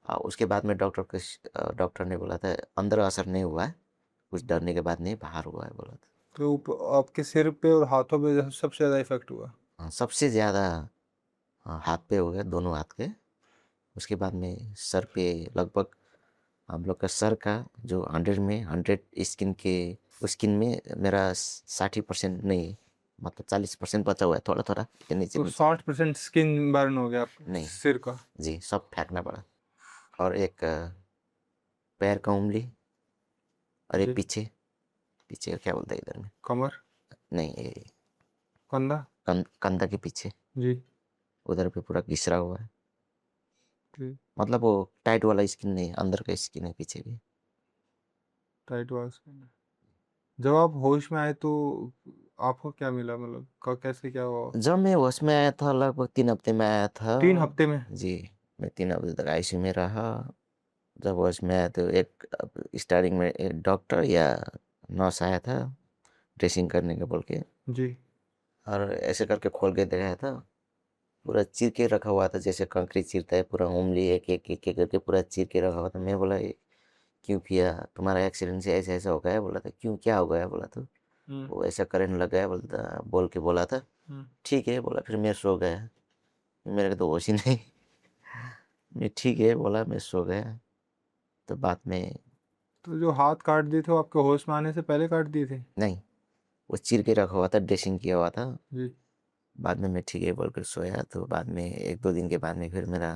उसके बाद में डॉक्टर ने बोला था अंदर असर नहीं हुआ है, कुछ डरने के बाद नहीं, बाहर हुआ है बोला था। तो आपके सिर पे और हाथों पे सबसे ज्यादा इफेक्ट हुआ? सबसे ज़्यादा हाथ पे हो गया, दोनों हाथ के। उसके बाद में सर पे लगभग हम लोग का सर का जो 100 स्किन में मेरा 60% नहीं, मतलब 40% बचा हुआ है, थोड़ा थोड़ा के नीचे तो नीचे। 60% स्किन बर्न हो गया आपके नहीं सिर का? जी, सब फेंकना पड़ा। और एक पैर का उंगली, और एक जी। पीछे पीछे क्या बोलते हैं इधर में, कमर? नहीं ये कंधा? कंधा के पीछे, जी। उधर पे पूरा घिसरा हुआ है। जी। मतलब वो टाइट वाला स्किन नहीं, अंदर का स्किन है पीछे भी। टाइट वाला स्किन? जब आप होश में आए तो आपको क्या मिला, मतलब कैसे क्या हुआ? जब मैं होश में आया था लगभग 3 हफ्ते में आया था। 3 हफ्ते में? जी मैं 3 हफ्ते तक आईसीयू में रहा। जब होश में आया तो एक स्टार्टिंग में एक डॉक्टर या नर्स आया था ड्रेसिंग करने के बोल के, जी। और ऐसे करके खोल के दिखाया था। पूरा चीर के रखा हुआ था जैसे कंकरी चीरता है, पूरा उंगली एक एक एक एक करके पूरा चीर के रखा हुआ था। मैं बोला "ये क्यों किया, तुम्हारा एक्सीडेंट से ऐसा ऐसा हो गया है?" बोला था क्यों क्या हो गया, बोला तो हम्म। वो ऐसा करंट लग गया बोल के बोला था। हम्म। ठीक है बोला, फिर मैं सो गया। मेरे को तो होश ही नहीं। मैं ठीक है बोला, मैं सो गया। तो बाद में तो जो हाथ काट दिए थे वो आपके होश में आने से पहले काट दिए थे? नहीं, वो चीर के रखा हुआ था, ड्रेसिंग किया हुआ था। जी। बाद में मैं ठीक है बोल कर सोया, तो बाद में 1-2 दिन के बाद में फिर मेरा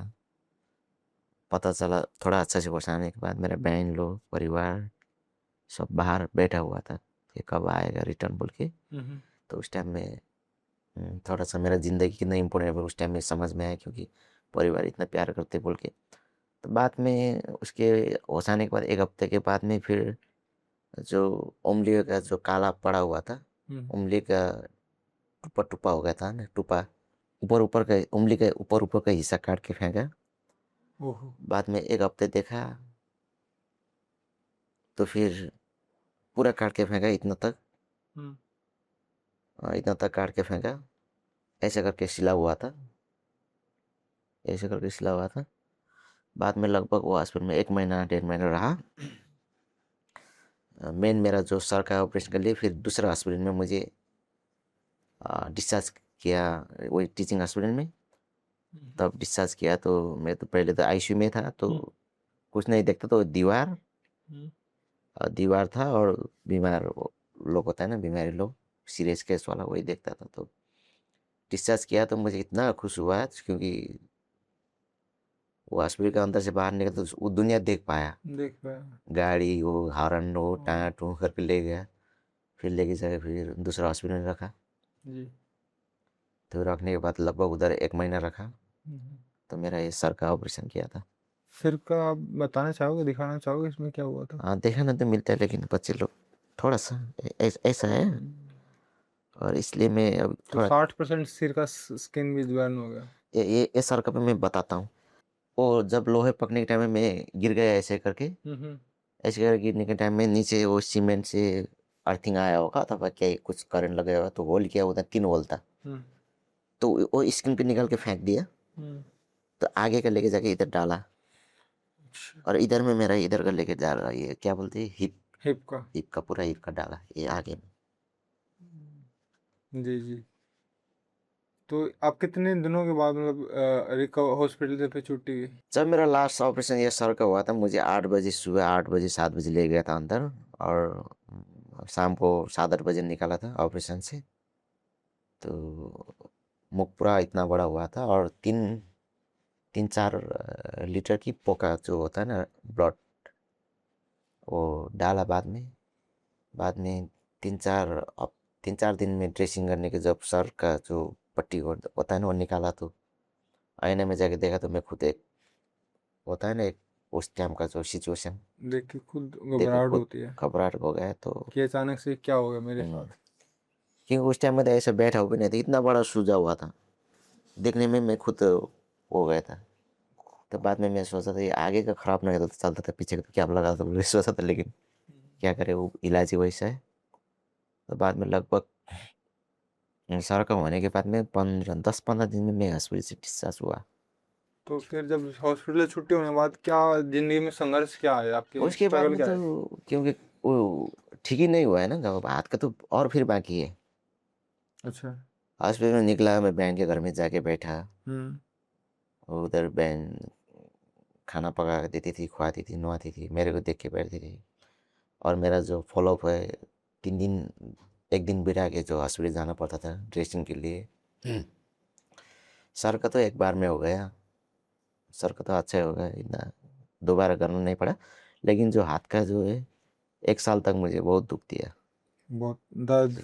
पता चला, थोड़ा अच्छा से होश आने के बाद मेरा बहन लोग परिवार सब बाहर बैठा हुआ था कि कब आएगा रिटर्न बोल के। हम्म। तो उस टाइम में थोड़ा सा मेरा ज़िंदगी कितना इम्पोर्टेंट है उस टाइम में समझ में आया, क्योंकि परिवार इतना प्यार करते बोल के। तो बाद में उसके होश आने के बाद 1 हफ्ते के बाद में फिर जो उंगली का जो काला पड़ा हुआ था, हम्म। उंगली का टुप्पा टुप्पा हो गया था ना, टुप्पा ऊपर ऊपर का उंगली का ऊपर का हिस्सा काट के फेंका। ओहो। बाद में 1 हफ्ते देखा तो फिर पूरा काट के फेंका इतना तक। हम्म। इतना तक काट के फेंका, ऐसे करके सिला हुआ था, ऐसे करके सिला हुआ था। बाद में लगभग वो हॉस्पिटल में 1 महीना 1.5 महीना रहा। मेन मेरा जो सर का ऑपरेशन के लिए फिर दूसरा हॉस्पिटल में मुझे डिस्चार्ज किया, वही टीचिंग हॉस्पिटल में। तब डिस्चार्ज किया तो मैं तो पहले तो आईसीयू में था, तो कुछ नहीं देखता, तो दीवार दीवार था और बीमार लोग होता है ना, बीमारी लोग, सीरियस केस वाला, वही देखता था। तो डिस्चार्ज किया तो मुझे इतना खुश हुआ, क्योंकि वो हॉस्पिटल के अंदर से बाहर निकल तो वो दुनिया देख पाया। देख पाया। गाड़ी हो, हॉर्न हो, टाँ टूँ करके ले गया, फिर लेके जाके फिर दूसरा हॉस्पिटल में रखा। जी। तो रखने के बाद लगभग उधर 1 महीना रखा, तो मेरा ये सर का ऑपरेशन किया था। सिर का आप बताना चाहोगे, दिखाना चाहोगे इसमें क्या हुआ था? हाँ, देखने तो मिलता है, लेकिन बच्चे लोग थोड़ा सा ऐसा है, और इसलिए मैं अब तो थोड़ा 60% सिर का स्किन भी बर्न हो गया। ये सर का भी मैं बताता हूँ। वो जब लोहे पकने के टाइम में मैं गिर गया ऐसे करके, ऐसे करके गिरने के टाइम में नीचे वो सीमेंट से अर्थिंग आया होगा अथवा क्या कुछ करंट लगा होगा, तो होल किया उधर 3 होल था, तो वो स्किन पे निकाल के फेंक दिया। तो आगे का लेके जाके इधर डाला, और इधर में मेरा इधर का लेके जा रहा है, ये क्या बोलते हैं, हिप का। हिप का, पूरा हिप का डाला ये आगे में। जी जी। तो आप कितने दिनों के बाद मतलब रिकवर हॉस्पिटल से फिर छुट्टी गई? जब मेरा लास्ट ऑपरेशन ये सर का हुआ था, मुझे 8 बजे, सुबह 8 बजे 7 बजे ले गया था अंदर, और शाम को 7-8 बजे निकाला था ऑपरेशन से। तो मुख पूरा इतना बड़ा हुआ था, और 3-4 लीटर की पोका जो होता है ना, ब्लड, वो डाला बाद में 3-4 दिन में ड्रेसिंग करने के जब सर का जो पट्टी होता है ना वो निकाला, तो आईने में जाके देखा तो मैं खुद एक होता है ना एक उस टाइम का जो सिचुएशन देख के खुद देखो, घबराहट खुद होती है घबराहट हो गया। तो कि अचानक से क्या हो गया मेरे हम्म, साथ। क्योंकि उस टाइम में तो ऐसे बैठा हुआ भी नहीं था, इतना बड़ा सूजा हुआ था, देखने में मैं खुद हो गया था। तो बाद में मैं सोचा था ये आगे का खराब नहीं होता तो चलता था, पीछे का तो क्या लगा था बोले सोचा था, लेकिन क्या करे, वो इलाज ही वैसा है। तो बाद में लगभग सर का होने के बाद में 10-15 दिन में मैं हॉस्पिटल से डिस्चार्ज हुआ। तो फिर जब हॉस्पिटल से छुट्टी होने के बाद क्या जिंदगी में संघर्ष क्या आया आपके, उसके बाद स्ट्रगल में क्या है? तो क्योंकि वो ठीक ही नहीं हुआ है ना, जब हाथ का तो और फिर बाकी है। अच्छा। हॉस्पिटल में निकला, मैं बहन के घर में जाके बैठा, हम्म। और उधर बहन खाना पका के देती थी, खुआती थी, नहाती थी, मेरे को देख के बैठती थी। और मेरा जो फॉलोअप है, 3 दिन, 1 दिन बिठा के जो हॉस्पिटल जाना पड़ता था ड्रेसिंग के लिए। सर का तो एक बार में हो गया, सर का तो अच्छा ही हो गया, इतना दोबारा करना नहीं पड़ा। लेकिन जो हाथ का जो है, 1 साल तक मुझे बहुत दुख दिया। बहुत दर्द।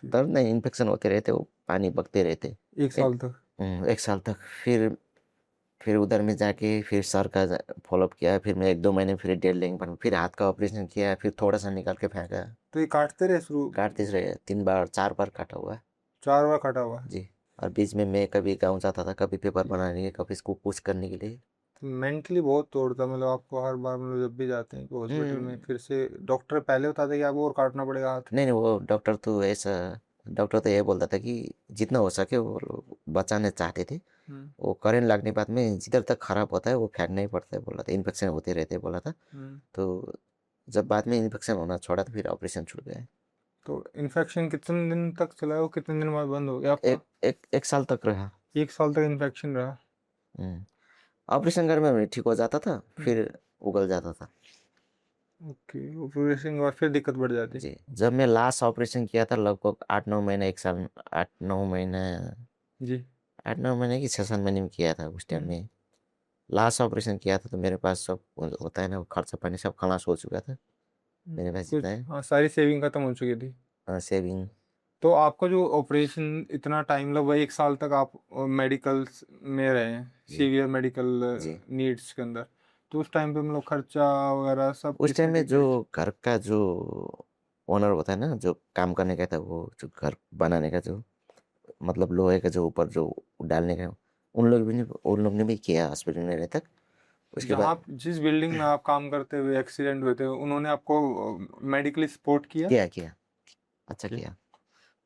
दर्द नहीं, इन्फेक्शन होते रहते, वो पानी बगते रहते। 1 साल तक? 1 साल तक। फिर उधर में जाके फिर सर का फॉलोअप किया, फिर मैं 1-2 महीने फिर डेढ़ लेंगे पर फिर हाथ का ऑपरेशन किया, फिर थोड़ा सा निकाल के फेंका। तो ये काटते रहे शुरू? काटते रहे, 3-4 बार काटा हुआ है। 4 बार काटा हुआ है? जी। और बीच में मैं कभी गाँव जाता था, कभी पेपर बनाने के, कभी इसको कुछ करने के लिए। तो मेंटली बहुत तोड़ता मतलब आपको हर बार, मतलब जब भी जाते हैं हॉस्पिटल में फिर से डॉक्टर पहले बताते कि आपको और काटना पड़ेगा हाथ? नहीं नहीं, वो डॉक्टर तो ये बोलता था कि जितना हो सके वो बचाने चाहते थे। हम्म। वो करेंट लगने के बाद में जिधर तक खराब होता है वो फेंकना ही पड़ता है बोला था, इन्फेक्शन होते रहते बोला था। हम्म। तो जब बाद में इन्फेक्शन होना छोड़ा तो फिर ऑपरेशन छूट गया। तो इन्फेक्शन कितने दिन तक चला, वो कितने दिन बाद बंद हो गया आपका? एक साल तक रहा। 1 साल तक इन्फेक्शन रहा? हम्म, ऑपरेशन करने में ठीक हो जाता था, फिर उगल जाता था। ओके। ऑपरेशन के बाद फिर दिक्कत बढ़ जाती? जी। जब मैं लास्ट ऑपरेशन किया था लगभग 8-9 महीने, 1 साल, 8-9 महीने, जी। 8-9 महीने की 6-7 महीने में किया था उस टाइम में। लास्ट ऑपरेशन किया था तो मेरे पास सब होता है ना, खर्चा पानी सब खलास हो चुका था मेरे पास, कुछ, जितना है हाँ, सारी सेविंग खत्म हो चुकी थी। सेविंग। तो आपका जो ऑपरेशन इतना टाइम लगा, 1 साल तक आप मेडिकल में रहे हैं, जी सीवियर मेडिकल जी। नीड्स के अंदर। तो उस टाइम पे मतलब खर्चा वगैरह सब उस टाइम किसने में टेक जो किया? घर का जो ओनर होता है ना, जो काम करने का था, वो जो घर बनाने का जो मतलब लोहे का जो ऊपर जो डालने का, उन लोग ने भी किया हॉस्पिटल में रहने तक। उसके जहाँ बाद जिस बिल्डिंग में आप काम करते हुए एक्सीडेंट हुए थे, उन्होंने आपको मेडिकली सपोर्ट किया? किया अच्छा जी। किया,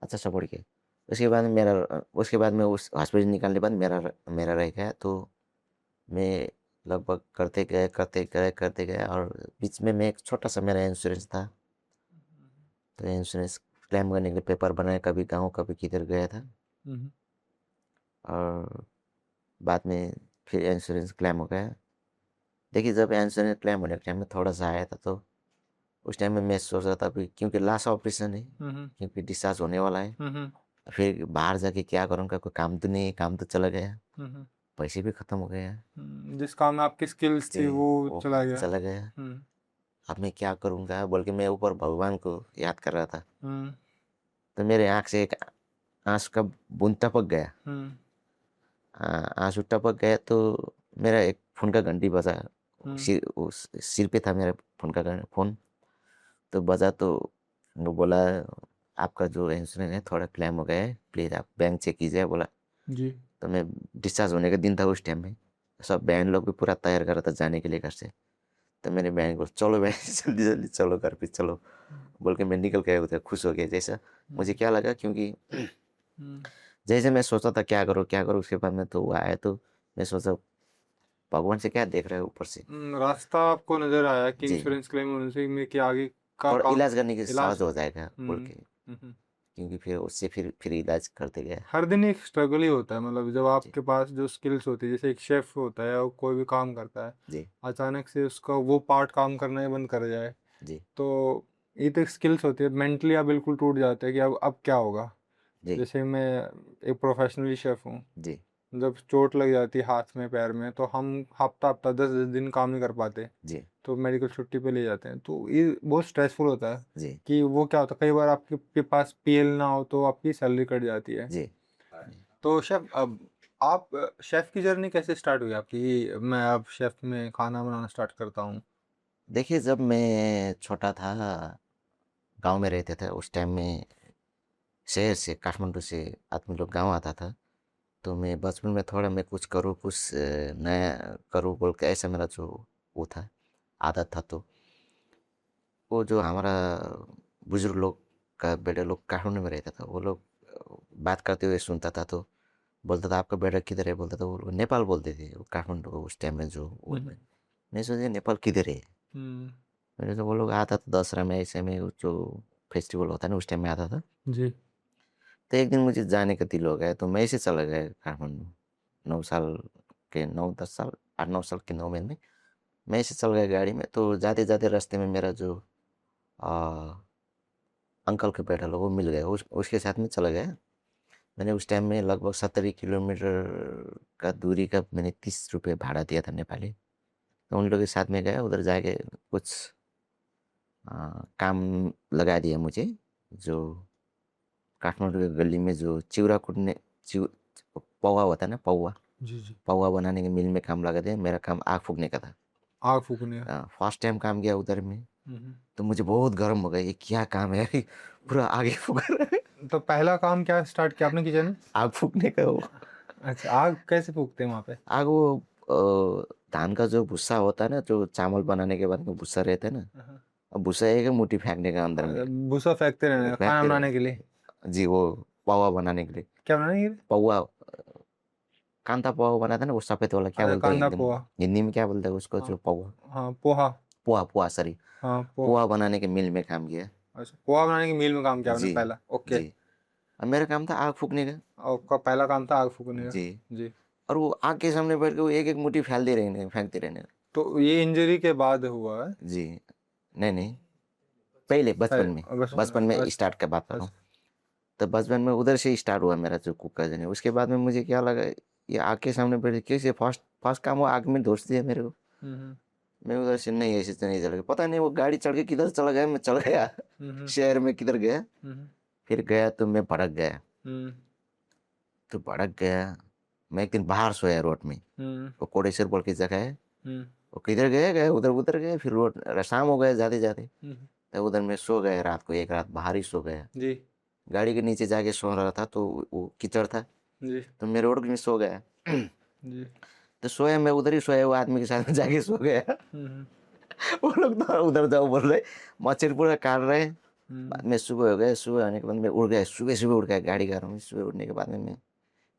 अच्छा सपोर्ट किया। उसके बाद मेरा उसके बाद में उस हॉस्पिटल निकालने के बाद मेरा रह गया, तो मैं लगभग करते गए और बीच में मैं एक छोटा सा मेरा इंश्योरेंस था, तो इंश्योरेंस क्लेम करने के लिए पेपर बनाए, कभी गाँव कभी किधर गया था। हम्म। और बाद में फिर इंश्योरेंस क्लेम हो गया। देखिए जब इंश्योरेंस क्लेम होने के टाइम में थोड़ा सा आया था, तो उस टाइम में मैं सोच रहा था अभी, क्योंकि लास्ट ऑपरेशन है, हम्म। क्योंकि डिस्चार्ज होने वाला है। हम्म। फिर बाहर जाके क्या करूँगा, कोई काम तो नहीं है, काम तो चला गया, हम्म। पैसे भी ख़त्म हो गए हैं। जिस काम में आपकी स्किल्स जी, थी वो वो चला गया। चला गया। हम्म। अब मैं क्या करूँगा बोल के मैं ऊपर भगवान को याद कर रहा था, हम्म। तो मेरे आँख से एक आँसू का बूंद टपक गया। हम्म। आँसू टपक गया तो मेरा एक फ़ोन का घंटी बजा, हम्म। सिर पे था मेरा फ़ोन, तो बजा, तो वो बोला आपका जो इंश्योरेंस है थोड़ा क्लेम हो गया है, प्लीज़ आप बैंक चेक कीजिए बोला। जी। तो मैं डिस्चार्ज होने का दिन था उस टाइम में, सब बहन लोग भी पूरा तैयार कर रहा था जाने के लिए घर से। तो मैंने बहन को चलो बहन जल्दी जल्दी चलो घर पे चलो बोल के मैं निकल गया उधर, खुश हो गया जैसा मुझे क्या लगा, क्योंकि हम्म। जैसे मैं सोचा था क्या करूँ, उसके बाद में तो वो आया, तो मैं सोचा भगवान से क्या देख रहे हो ऊपर से। रास्ता आपको नजर आया कि जी, इंश्योरेंस क्लेम होने से में कि आगे का और काम इलाज करने के इलाज सहज हो जाएगा बोल हम्म। के, हम्म। क्योंकि फिर उससे फिर इलाज करते गए। हर दिन एक स्ट्रगल ही होता है, मतलब जब जी, आपके पास जो स्किल्स होती है, जैसे एक शेफ होता है और कोई भी काम करता है, जी, अचानक से उसका वो पार्ट काम करना ही बंद कर जाए, जी, तो ये तो स्किल्स होती है, मेंटली आप बिल्कुल टूट जाते हैं कि अब क्या होगा। जी, जैसे मैं एक प्रोफेशनली शेफ हूँ, जी, जब चोट लग जाती है हाथ में पैर में, तो हम हफ्ता हफ्ता 10 10 दिन काम नहीं कर पाते, जी, तो मेडिकल छुट्टी पे ले जाते हैं, तो ये बहुत स्ट्रेसफुल होता है। जी, कि वो क्या होता है, कई बार आपके के पास पीएल ना हो तो आपकी सैलरी कट जाती है। जी। तो शेफ, अब आप शेफ की जर्नी कैसे स्टार्ट हुई आपकी? मैं अब शेफ में खाना बनाना स्टार्ट करता हूँ। देखिए जब मैं छोटा था, गांव में रहते थे उस टाइम में, शहर से काठमांडू से आदमी लोग गांव आता था, तो मैं बचपन में थोड़ा मैं कुछ करूँ, कुछ नया करूँ बोल के, ऐसा मेरा जो वो था, आदत था। तो वो जो हमारा बुजुर्ग लोग का बेटा लोग काठमांडू में रहता था, वो लोग बात करते हुए सुनता था, तो बोलता था आपका बेटा किधर है, बोलता था वो लोग नेपाल बोलते थे, वो काठमांडू को उस टाइम में जो वो हम्म। मैं सोचा नेपाल किधर है। हम्म। मैंने तो वो लोग आता था दसरा में, ऐसे में वो जो फेस्टिवल होता है ना, उस टाइम में आता था। जी। तो एक दिन मुझे जाने का दिल हो गया, तो मैं ऐसे चला गया काठमांडू, 9 साल के, 9 10 साल, 8 9 साल की नौ में मैं ऐसे चल गया गाड़ी में। तो जाते जाते रास्ते में मेरा जो आ, अंकल का बेटा लोग वो मिल गया, उसके साथ में चला गया। मैंने उस टाइम में लगभग 70 किलोमीटर का दूरी का मैंने 30 रुपये भाड़ा दिया था नेपाली। तो उन लोगों के साथ में गया, उधर जाके कुछ काम लगा दिया मुझे, जो काठमांडू के गली में जो चिउरा कुटने, चिउ पौवा होता है ना, पौवा जी। जी। पौवा बनाने के मिल में काम लगा दिया। मेरा काम आग फूकने का था। आग फूकने का। फर्स्ट टाइम काम किया उधर में, हम्म। तो मुझे बहुत गर्म हो गया, ये क्या काम है यार, पूरा आगे फूक रहा है। तो पहला काम क्या स्टार्ट किया आपने किचन में? आग फूकने का वो, अच्छा, आग कैसे फूकते हैं वहाँ पे? आग वो धान का जो भूसा होता है ना, जो चावल बनाने के बाद में भूसा रहता है ना, हाँ। अब भूसा एक मुट्ठी फेंकने का अंदर में, भूसा फेंकते रहने का, खाना फेंकते बनाने के लिए? रहे। जी, वो पौवा बनाने के लिए, क्या बनाने के लिए? पौवा, कांता पोहा बनाता है ना, वो सफेद वाला, क्या अच्छा, बोलते हैं कांदा एकदम, पोहा। हिंदी में क्या बोलते हैं उसको, हाँ। जो पोहा, हाँ, पोहा। पोहा पोहा सॉरी, हाँ, पोहा। पोहा बनाने के मिल में काम किया। अच्छा, पोहा बनाने की मील में काम किया आपने जी, पहला? ओके। जी। और मेरा काम था आग फूकने का। और आपका पहला काम था आग फूकने का? जी, जी। और वो आग के सामने बैठ के वो एक एक मुट्ठी फैलते रहने, फेंकते रहने। तो ये इंजरी के बाद हुआ है? जी, नहीं नहीं, पहले बचपन में, बस। बचपन में अच्छा। स्टार्ट का बात कर रहा हूँ। अच्छा। तो बचपन में उधर से ही स्टार्ट हुआ मेरा जो कुक का जर्नी। उसके बाद में मुझे क्या लगा, ये आग के सामने बैठ के कैसे, फर्स्ट फर्स्ट काम वो आग में दोष दिया मेरे को। हम्म। मैं उधर से नहीं, ऐसे तो नहीं चला, पता नहीं वो गाड़ी चढ़ के किधर चला गया, मैं चल गया हम्म। शहर में किधर गया। हम्म। फिर गया तो मैं भड़क गया, हम्म। तो भड़क गया। मैं एक दिन बाहर सोया रोड में, हम्म। वो कोडेश्वर बोल की जगह है। हम्म। वो किधर गए गए उधर उधर गए, फिर रोड शाम हो गया जाते जाते, हम्म। तो उधर मैं सो गया रात को, एक रात बाहर ही सो गया। जी। गाड़ी के नीचे जाके सो रहा था तो वो कीचड़ था, जी तो मैं रोड में सो गया। जी। तो सोया, मैं उधर ही सोया, वो आदमी के साथ जाके सो गया। हम्म वो लोग तो उधर जाओ बोल रहे, मच्छर पूरा काट रहे। हम्म बाद में सुबह हो गया, सुबह होने के बाद मैं उड़ गया, सुबह सुबह उड़ गया, गाड़ी कर रहा हूँ। सुबह उड़ने के बाद में मैं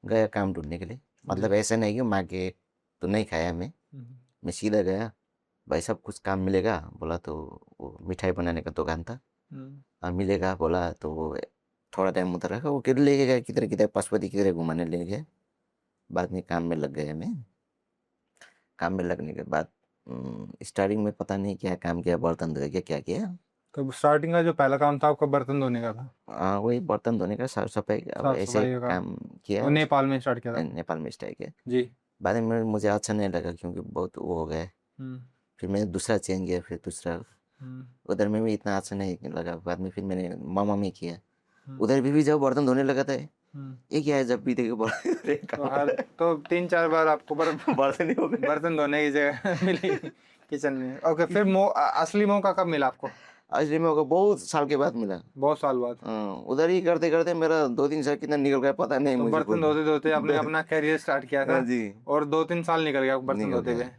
गया काम ढूंढने के लिए। मतलब ऐसा नहीं कि मांगे तो नहीं खाया हम्म मैं सीधा गया। भाई साहब कुछ काम मिलेगा बोला, तो वो मिठाई बनाने का दुकान था। हम्म। हाँ मिलेगा बोला, तो वो थोड़ा टाइम उधर रखा, वो किधर लेके गया, किधर किधर पशुपति किधर घुमाने ले गए। बाद में काम में लग गया मैं। काम में लगने के बाद स्टार्टिंग में पता नहीं क्या काम किया, बर्तन धोए क्या क्या किया। तो स्टार्टिंग का जो पहला काम था आपका बर्तन धोने का था? हाँ वही बर्तन धोने का, साफ सफाई का, अब साफ ऐसे सफाई का काम? काम किया। वो नेपाल में स्टार्ट किया था? नेपाल में स्टाई किया। जी। बाद में मुझे अच्छा नहीं लगा क्योंकि बहुत वो हो गया। हम्म फिर मैंने दूसरा चेंज किया, फिर दूसरा। हम्म उधर में भी इतना अच्छा नहीं लगा। बाद में फिर मैंने मामा में किया। हम्म उधर भी जब बर्तन धोने लगा था, हम्म। ये क्या है, जब भी देखो बर्तन तो हर तो 3-4 बार आपको बर्तन ही हो गए। बर्तन धोने की जगह मिली किचन में। ओके, फिर असली मौका कब मिला आपको? असली में होगा बहुत साल के बाद मिला। बहुत साल बाद? हाँ, उधर ही करते करते मेरा 2-3 साल कितना निकल गया पता नहीं तो मुझे बर्तन खुद। धोते धोते आपने अपना करियर स्टार्ट किया था? हाँ जी, और 2-3 साल निकल गया बर्तन निकल धोते हुए? गया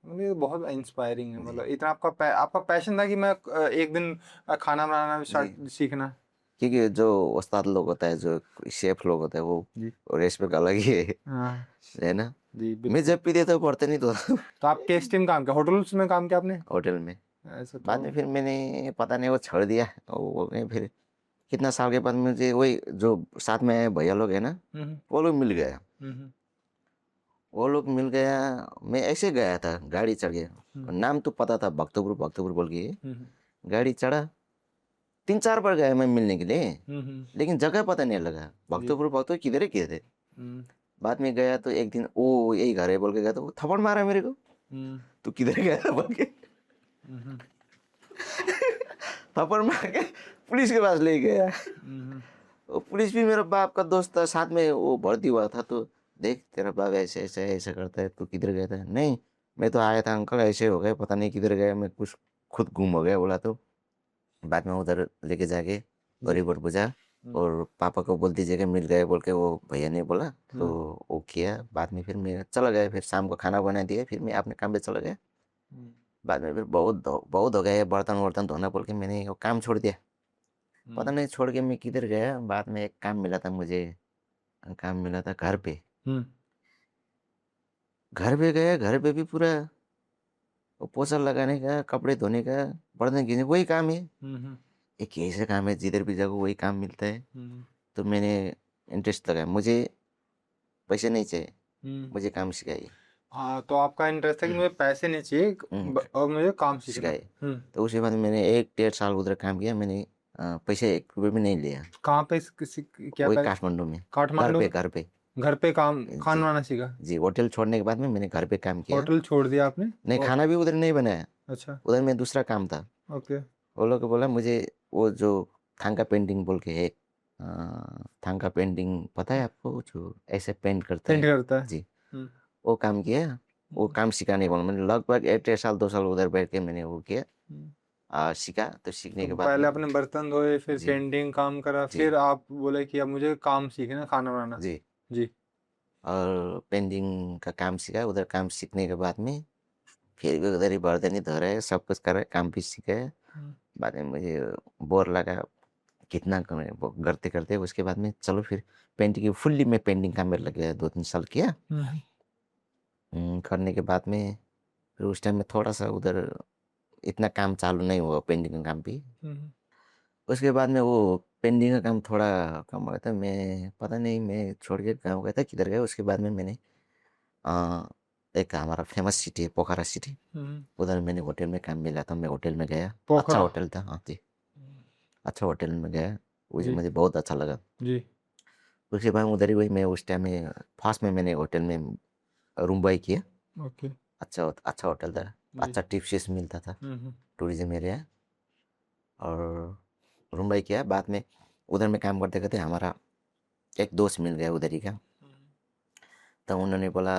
मतलब ये बहुत इंस्पायरिंग है। जी। मतलब इतना आपका पैशन था कि मैं एक दिन खाना बनाना भी जी, स्टार्ट सीखना। क्योंकि जो उस्ताद लोग होता है, जो शेफ लोग होता है, वो जी। रेस्पेक्ट अलग ही हाँ है ना। जी मैं बिल्कुल। जब भी देता हूँ बर्तन ही धोता हूँ तो आप किस टीम काम किया, होटल्स में काम किया आपने? होटल में। ऐसा बाद तो। में फिर मैंने पता नहीं वो छोड़ दिया। वो मैं फिर कितना साल के बाद मुझे वही जो साथ में आए भैया लोग है ना, हम्म वो लोग मिल गया। हम्म वो लोग मिल गया, मैं ऐसे गया था, गाड़ी चढ़ गया। हम्म नाम तो पता था, भक्तपुर भक्तपुर बोल के। हम्म गाड़ी चढ़ा, 3-4 बार गया मैं मिलने के लिए, हम्म। लेकिन जगह पता नहीं लगा। जी। भक्तपुर भक्तपुर किधर है किधर है। हम्म बाद में गया तो एक दिन ओ यही घर है बोल के गया, तो वो थप्पड़ मारा मेरे को। हम्म तू किधर गया था बोल के हम्म थप्पड़ मार के पुलिस के पास ले गया। हम्म वो पुलिस भी मेरा बाप का दोस्त था, साथ में वो भर्ती हुआ था। तो देख तेरा बाप ऐसे ऐसे ऐसे करता है, तू किधर गया था? नहीं मैं तो आया था अंकल, ऐसे हो गए, पता नहीं किधर गया, मैं कुछ खुद गुम हो गया बोला। तो बाद में उधर लेके जाके जी। रिपोर्ट पूछा, हम्म और पापा को बोल दीजिएगा मिल गए बोल के, वो भैया ने बोला। तो हम्म वो किया। बाद में फिर मैं चला गया, फिर शाम को खाना बना दिया, फिर मैं अपने काम पे चला गया। हम्म बाद में फिर बहुत हो गया ये बर्तन वर्तन धोना बोल के, मैंने वो काम छोड़ दिया। पता नहीं छोड़ के मैं किधर गया। बाद में एक काम मिला था मुझे, काम मिला था घर पे। हम्म घर पे गया, घर पे भी पूरा वो पोछा लगाने का, कपड़े धोने का, बर्तन खींचने, वही काम है। हम्म एक ऐसा काम है जिधर भी जाओ वही काम मिलता है। हम्म तो मैंने इंटरेस्ट लगाया, मुझे पैसे नहीं चाहिए, हम्म। मुझे काम सिखाइए। हाँ, तो आपका इंटरेस्ट है कि मुझे पैसे नहीं चाहिए हम्म, और मुझे काम सीखना। सिखाइए। तो उसके बाद मैंने 1-1.5 साल उधर काम किया। मैंने पैसे 1 रुपये भी नहीं लिया। कहाँ पे किसी क्या वही पे? काठमांडू में। घर काठमांडू पे में? घर पे घर पे काम खाना जी। बनाना सीखा? जी, होटल छोड़ने के बाद में मैंने घर पे काम किया। होटल छोड़ दिया आपने? नहीं, ओ, खाना भी उधर नहीं बनाया, अच्छा। उधर में दूसरा काम था। ओके। वो लोग को बोला मुझे, वो जो थांका पेंटिंग बोल के है, थांका पेंटिंग पता है आपको, जो ऐसे पेंट करता पेंट है। करता है? जी, हम्म वो काम किया। वो हम्म काम सिखाने बोला, मैंने लगभग 1-1.5 साल 2 साल उधर बैठ के मैंने वो किया। हम्म। सीखा। तो सीखने तो के बाद पहले में आपने बर्तन धोए, फिर जी पेंटिंग काम करा, जी फिर आप बोले कि अब मुझे काम सीखना, खाना बनाना। जी, जी। और पेंटिंग का काम सीखा। उधर काम सीखने के बाद में फिर भी उधर ही बर्तन ही धो रहे, सब कुछ कर रहे, काम भी सीखे। हम्म बाद में मुझे बोर लगा, कितना करें वो करते करते। उसके बाद में चलो फिर पेंटिंग की फुल्ली मैं पेंटिंग काम में लग गया, 2-3 साल किया। हम्म करने के बाद में फिर उस टाइम में थोड़ा सा उधर इतना काम चालू नहीं हुआ पेंटिंग का काम भी। हम्म उसके बाद में वो पेंटिंग का काम थोड़ा कम हो गया था। मैं पता नहीं मैं छोड़ के गाँव गया था किधर गया। उसके बाद में मैंने अ, एक हमारा फेमस सिटी है पोखरा सिटी, हम्म। उधर मैंने होटल में काम मिला था। मैं होटल में गया, अच्छा पोखरा? होटल था। हाँ जी, अच्छा होटल में गया, मुझे जी मुझे बहुत अच्छा लगा। जी। उसके बाद उधर ही वही मैं उस टाइम में फर्स्ट में मैंने होटल में रूम बाई किया। ओके। अच्छा होटल था, जी। अच्छा टिप्स मिलता था, हम्म। Tourism area. और रूम बाई किया। बाद में उधर में काम करते करते हमारा एक दोस्त मिल गया उधर ही का। तो उन्होंने बोला,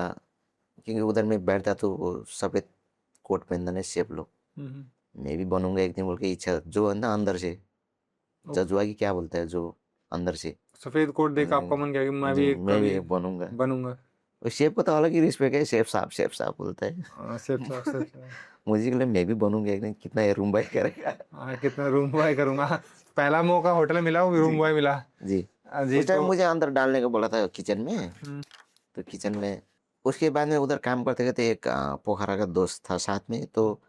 क्योंकि उधर में बैठता तो वो सफ़ेद कोट पहनता है शेफ लोग, मैं भी बनूंगा एक दिन बोल के इच्छा जो है ना अंदर से, ओके। जज्बा की क्या बोलता है, जो अंदर से। सफेद कोट देख आपका मन किया कि मैं भी जी, एक मैं भी कभी एक बनूंगा। बनूंगा। और शेफ को तो अलग ही रिस्पेक्ट है, शेफ साहब बोलता है। सिर्फ मुझे के लिए मैं भी बनूंगा एक दिन, कितना ये रूम बाई करेगा। हाँ, कितना रूम बॉय करूंगा। पहला मौका होटल में मिला, वो रूम जी बॉय मिला। जी। जी उस टाइम तो मुझे अंदर डालने को बोला था किचन में, हम्म, तो किचन में उसके बाद में उधर काम करते करते एक पोखरा का दोस्त था साथ में, तो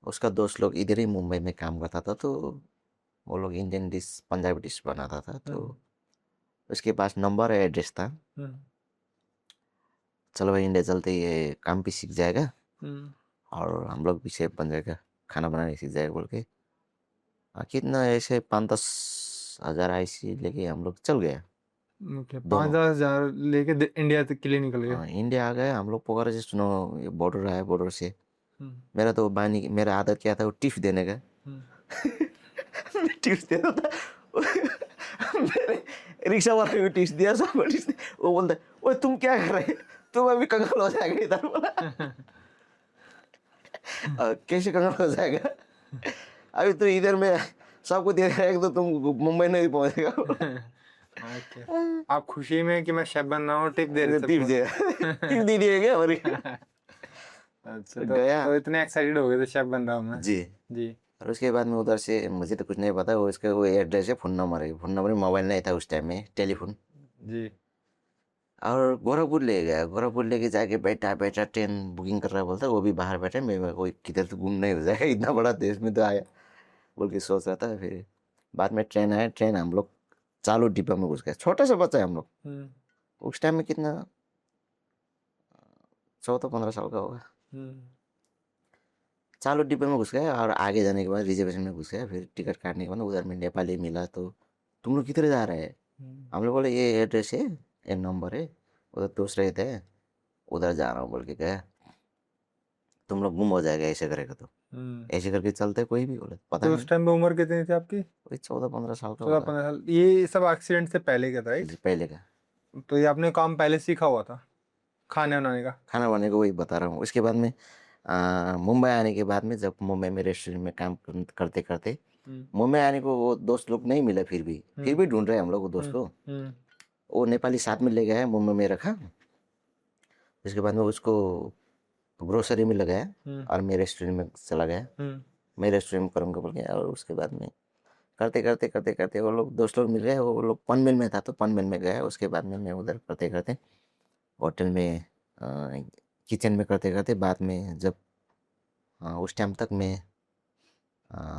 उसका दोस्त लोग इधर ही मुंबई में काम करता था, तो वो लोग इंडियन डिश पंजाबी डिश बनाता था, तो उसके पास नंबर है, एड्रेस था। हम्म, चलो भाई इंडिया चलते, ये काम भी सीख जाएगा हम्म, और हम लोग भी शेफ बन जाएगा, खाना बनाने सीख जाएगा बोल के। कितना ऐसे 5-10 हज़ार ऐसी लेके हम लोग चल गए ओके, दोनों। 5-10 हज़ार लेके इंडिया तक के लिए निकल गए। हाँ, इंडिया आ गए हम लोग। पोखरा से सुनो, ये बॉर्डर है, बॉर्डर से हम्म, मेरा आदत क्या था, वो टिप्स देने का। हम्म, मैं टिप्स देता था। मेरे रिक्शा वाले को टिप्स दिया, सबको टिप्स दिया। वो बोलता है, ओए तुम क्या कर रहे, तुम अभी कंगाल हो जाएगा इधर बोला। कैसे कंगाल हो जाएगा, अभी तो इधर में सबको दे रहा है, तो तुम मुंबई नहीं पहुंचेगा बोला। ओके, आप खुशी में कि मैं शेफ बन रहा हूँ टिप दे रहे टिप्स सबको। दिया, टिप्स दे दिए क्या और अच्छा, गया। तो इतने एक्साइटेड हो गए थे शेफ बन रहा हूँ मैं। जी। जी। और उसके बाद में उधर से मुझे तो कुछ नहीं पता, वो इसका वो एड्रेस है, फ़ोन नंबर है, फ़ोन नंबर, मोबाइल नहीं था उस टाइम में, टेलीफोन। जी। और गोरखपुर ले गया, गोरखपुर लेके जाके बैठा बैठा ट्रेन बुकिंग कर रहा, बोलता वो भी बाहर बैठा, मैं कोई किधर तो गुम नहीं हो जाएगा, इतना बड़ा देश में तो आया बोल के सोच रहा था। फिर बाद में ट्रेन आया, ट्रेन हम लोग चालू डिब्बा में घुस गए, छोटा सा बच्चा है हम लोग। हम्म, उस टाइम में कितना 14-15 साल का होगा। हम्म, चालू डिब्बे में घुस गया और आगे जाने के बाद रिजर्वेशन में घुस गया। फिर टिकट काटने के बाद उधर में नेपाली मिला, तो तुम लोग किधर जा रहे हैं, हम लोग बोले ये एड्रेस है, ये नंबर है, उधर दोस्त रहते हैं, उधर जा रहा हूँ बोल के गया। तुम लोग गुम हो जाएगा ऐसे करेगा तो, हम्म। ऐसे करके चलते कोई भी बोले, पता तो नहीं। उस टाइम पे उम्र कितनी थी आपकी? कोई 14-15 साल का 14 होगा। 15 साल। ये सब एक्सीडेंट से पहले का था, राइट? जी, पहले का। तो ये आपने काम पहले सीखा हुआ था, खाने बनाने का? खाना बनाने को वही बता रहा हूँ। उसके बाद में मुंबई आने के बाद में, जब मुंबई में रेस्टोरेंट में काम करते करते हम्म, मुंबई आने को वो दोस्त लोग नहीं मिले, फिर भी ढूंढ रहे हैं हम लोग वो दोस्त हम्म, को। हम्म, वो नेपाली साथ में ले गया, मुंबई में रखा। उसके बाद में उसको ग्रोसरी में लगाया हम्म, और मैं रेस्टोरेंट में चला गया। हम्म। मैं रेस्टोरेंट में करूँगा बोल गया। और उसके बाद में करते करते करते करते वो लोग दोस्त लोग मिल गए, वो लोग पनवेल में था तो पनवेल में गया। उसके बाद में मैं उधर करते करते होटल में, किचन में करते करते, बाद में जब उस टाइम तक मैं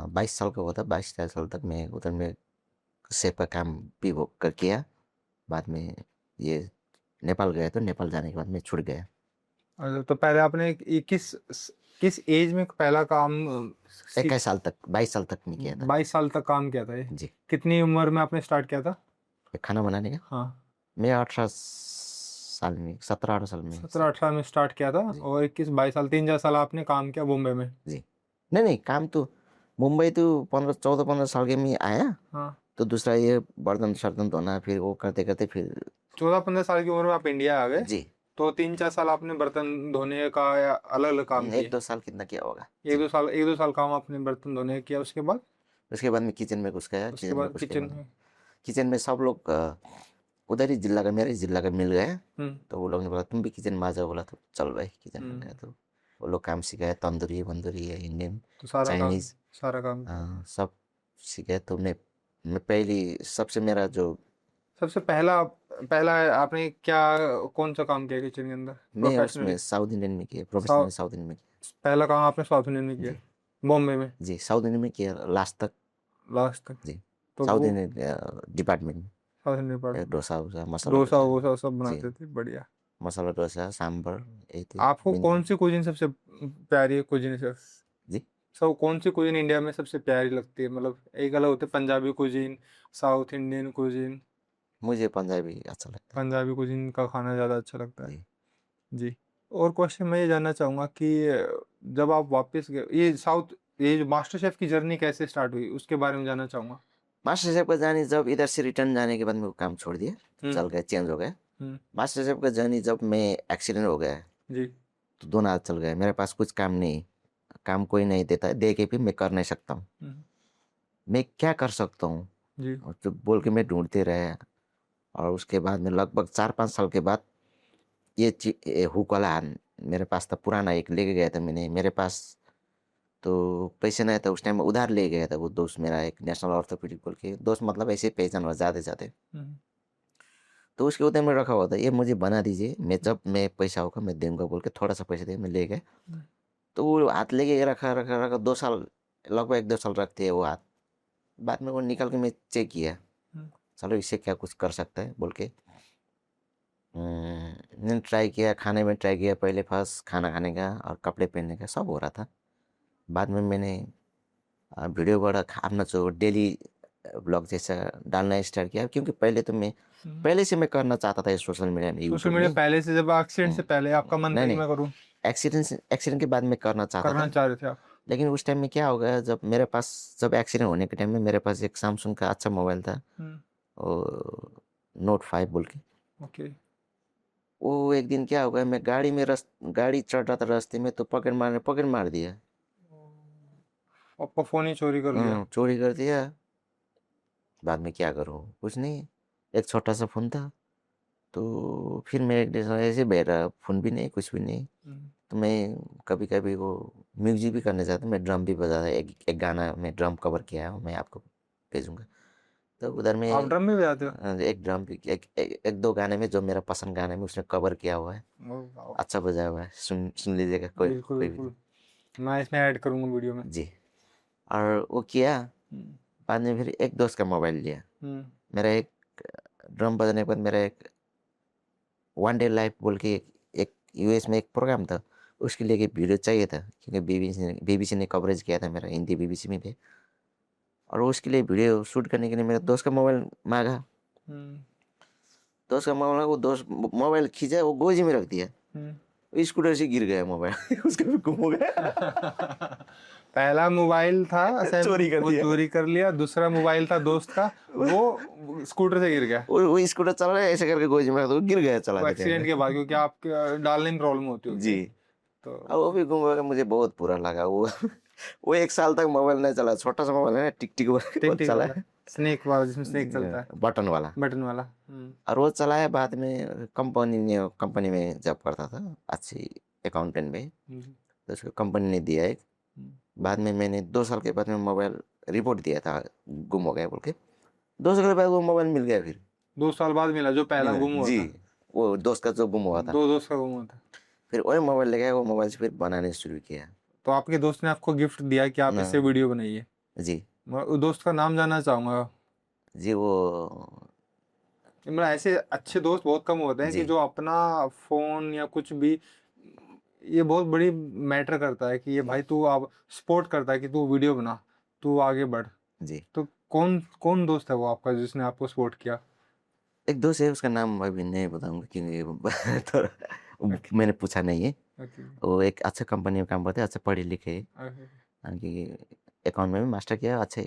22 साल का हुआ था, 22-23 साल तक मैं उधर में शेफ का काम भी वो कर किया। बाद में ये नेपाल गया, तो नेपाल जाने के बाद मैं छूट गया। अच्छा, तो पहले आपने किस एज में पहला काम 21 साल तक, 22 साल तक मैं किया था। 22 साल तक काम किया था ये? जी। कितनी उम्र में आपने स्टार्ट किया था? ये खाना बनाने का हाँ, मैं 18 साल में, 17-18 साल में। 17-18 में स्टार्ट किया था, जी और 21-22 साल 3-4 साल आपने काम किया मुंबई में? जी। नहीं नहीं, काम तो मुंबई तो 14-15 साल के में आया। हाँ, तो दूसरा ये बर्तन शर्तन धोना, फिर वो करते करते फिर 14-15 साल की उम्र में आप इंडिया आ गए। जी। तो 3-4 साल आपने बर्तन धोने का या अलग अलग काम किए? 1-2 साल कितना किया होगा एक जी। दो साल 1-2 साल काम आपने बर्तन धोने का किया। उसके बाद? उसके बाद में किचन में घुस गया। उसके किचन में बाद घुस के किचन बाद में? किचन में सब लोग उधर ही जिला का, मेरे जिला का मिल गए। हम्म, तो वो लोग ने बोला तुम भी किचन में आ जाओ, बोला तो चल भाई किचन में गया। तो वो लोग काम सिखाए, तंदूरी वंदूरी है, इंडियन, तो चाइनीज़, सारा काम किया। सब सीखे। तो मैं पहली सबसे मेरा जो, सबसे पहला पहला आपने क्या कौन सा काम किया किचन के अंदर मैं उसमें प्रोफेशनली? साउथ इंडियन में किया, प्रोफेशनल साउथ साउथ इंडियन में किया। पहला काम आपने साउथ इंडियन में किया, जी बॉम्बे में? जी, साउथ इंडियन में किया लास्ट तक। लास्ट तक? जी, तो साउथ वो इंडियन डिपार्टमेंट में। South Indian part, dosa वोसा, masala dosa dosa. वोसा सब जी, बनाते थे, बढ़िया। मसाला डोसा, सांभर, यही थे आपको मेन कौन चीज़। सी कुजिन सबसे प्यारी है? कुजिन से जी, सब कौन सी कुजिन इंडिया में सबसे प्यारी लगती है? मतलब एक अलग होते हैं Punjabi cuisine, south Indian cuisine. मुझे पंजाबी अच्छा लगता है। पंजाबी कुजिन का खाना ज़्यादा अच्छा लगता है। जी, जी। और क्वेश्चन मैं ये जानना चाहूँगा कि जब आप वापस गए, ये जो मास्टर शेफ की जर्नी कैसे स्टार्ट हुई, उसके बारे में जानना चाहूँगा। मास्टर शेफ का जर्नी जब इधर से रिटर्न जाने के बाद में वो काम छोड़ दिया, हम्म, चल गए, चेंज हो गए। हम्म, मास्टर शेफ का जर्नी जब मैं एक्सीडेंट हो गया, जी, तो 2 हाथ चल गए, मेरे पास कुछ काम नहीं, काम कोई नहीं देता है, दे के भी मैं कर नहीं सकता हूँ। हम्म, मैं क्या कर सकता हूँ, जी। और तो बोल के मैं ढूंढते रहे। और उसके बाद में लगभग 4-5 साल के बाद ये हुक वाला मेरे पास था, पुराना एक लेके गया था मैंने। मेरे पास तो पैसे नहीं था उस टाइम, उधार ले गया था वो दोस्त मेरा, एक नेशनल ऑर्थोपेडिक बोल के दोस्त, मतलब ऐसे पहचान हुआ जाते जाते। हुँ, तो उसके उधर में रखा हुआ था, ये मुझे बना दीजिए, मैं जब मैं पैसा होगा मैं दूंगा बोल के थोड़ा सा पैसा दे, मैं ले गया। हुँ, तो वो हाथ लेके रखा रखा रखा 2 साल, लगभग 1-2 साल रखते हैं वो हाथ। बाद में वो निकल के मैं चेक किया, हुँ, चलो इससे क्या कुछ कर सकता है बोल के। मैंने ट्राई किया, खाने में ट्राई किया, पहले फर्स्ट खाना खाने का और कपड़े पहनने का सब हो रहा था। बाद में मैंने वीडियो बड़ा अपना जो डेली ब्लॉग जैसा डालना स्टार्ट किया, क्योंकि पहले तो मैं हुँ। पहले से मैं करना चाहता था सोशल मीडिया में, सोशल यूट्यूब मीडिया में। पहले से, जब एक्सीडेंट से पहले आपका मन था नहीं कि नहीं, मैं करूँ? एक्सीडेंट के बाद मैं करना चाहता करना था। चाह रहे थे आप? लेकिन उस टाइम में क्या हो गया, जब मेरे पास, जब एक्सीडेंट होने के टाइम में मेरे पास एक सैमसंग का अच्छा मोबाइल था, हुँ, वो Note 5 बोल के। ओके। वो एक दिन क्या हो गया, मैं गाड़ी चढ़ रहा था, रास्ते में तो पकड़ मार दिया। आपका फ़ोन ही चोरी कर लिया? चोरी कर दिया। बाद में क्या करूँ, कुछ नहीं, एक छोटा सा फ़ोन था। तो फिर मैं एक दिन ऐसे बैठ रहा, फ़ोन भी नहीं, कुछ भी नहीं। हुँ, तो मैं कभी कभी वो म्यूजिक भी करना चाहता, मैं ड्रम भी बजाता, एक गाना मैं ड्रम कवर किया हूँ, मैं आपको भेजूंगा। तो उधर में आप ड्रम भी बजाते हो? एक ड्रम भी, एक दो गाने में जो मेरा पसंद गाने में उसने कवर किया हुआ है, ओह वाओ! अच्छा बजाया हुआ है, सुन सुन लीजिएगा, कोई बिल्कुल, कोई भी। बिल्कुल। मैं इसमें ऐड करूँगा वीडियो में। जी। और वो किया। हुँ, बाद में फिर एक दोस्त का मोबाइल लिया। हुँ, मेरा एक ड्रम बजाने के बाद मेरा एक वन डे लाइफ बोल के एक यूएस में एक प्रोग्राम था, उसके लिए एक वीडियो चाहिए था, क्योंकि बीबीसी ने कवरेज किया था मेरा, हिंदी बीबीसी में भी। और उसके लिए वीडियो शूट करने के लिए मेरे दोस्त का मोबाइल मांगा। हुँ, दोस्त का मोबाइल, वो दोस्त मोबाइल खींचा, वो गोजी में रख दिया, हुँ। स्कूटर से गिर गया मोबाइल उसका भी गुम हो गया पहला मोबाइल था ऐसे, चोरी कर वो दिया। चोरी कर लिया। दूसरा मोबाइल था दोस्त का, वो स्कूटर से गिर गया। वो स्कूटर चल रहा है, ऐसे करके गोजी में रख दिया, वो गिर गया वो चलाते टाइम एक्सीडेंट के में। बाद, क्योंकि आपके डालने में प्रॉब्लम होती होगी जी। तो। और वो भी गुम हो गया, मुझे बहुत बुरा लगा वो वो 1 साल तक मोबाइल नहीं चला, छोटा सा मोबाइल है ना, टिक टिक वो टिक टिक चला वाला, स्नेक वाला, जिसमें स्नेक चलता है, बटन वाला। बटन वाला। और वो चलाया, बाद में कंपनी में जॉब करता था, अच्छी अकाउंटेंट में। हम्म, तो उसको कंपनी ने दिया एक। हम्म। बाद में मैंने 2 साल के बाद में मोबाइल रिपोर्ट दिया था, गुम हो गया बोल के। 2 साल के बाद वो मोबाइल मिल गया फिर। 2 साल बाद मिला जो पहला मिला गुम हुआ जी, था? वो दोस्त का जो गुम हुआ था। दो दोस्त का गुम हुआ था? फिर वही मोबाइल ले गया, वो मोबाइल से फिर बनाने शुरू किया। तो आपके दोस्त ने आपको गिफ्ट दिया कि आप ना इससे वीडियो बनाइए? जी। मैं उस दोस्त का नाम जानना चाहूंगा। जी वो मतलब ऐसे अच्छे दोस्त बहुत कम होते हैं कि जी जो अपना फोन या कुछ भी, ये बहुत बड़ी मैटर करता है कि ये भाई तू आप सपोर्ट करता है कि तू वीडियो बना, तू आगे बढ़। जी। तो कौन कौन दोस्त है वो आपका जिसने आपको सपोर्ट किया? एक दोस्त है, उसका नाम अभी नहीं बताऊंगा क्योंकि थोड़ा मैंने पूछा नहीं है। ओके, वो एक अच्छा कंपनी में काम करते हैं, अच्छा पढ़े लिखे है, ओके। यानी कि अकाउंट में भी मास्टर किया, अच्छे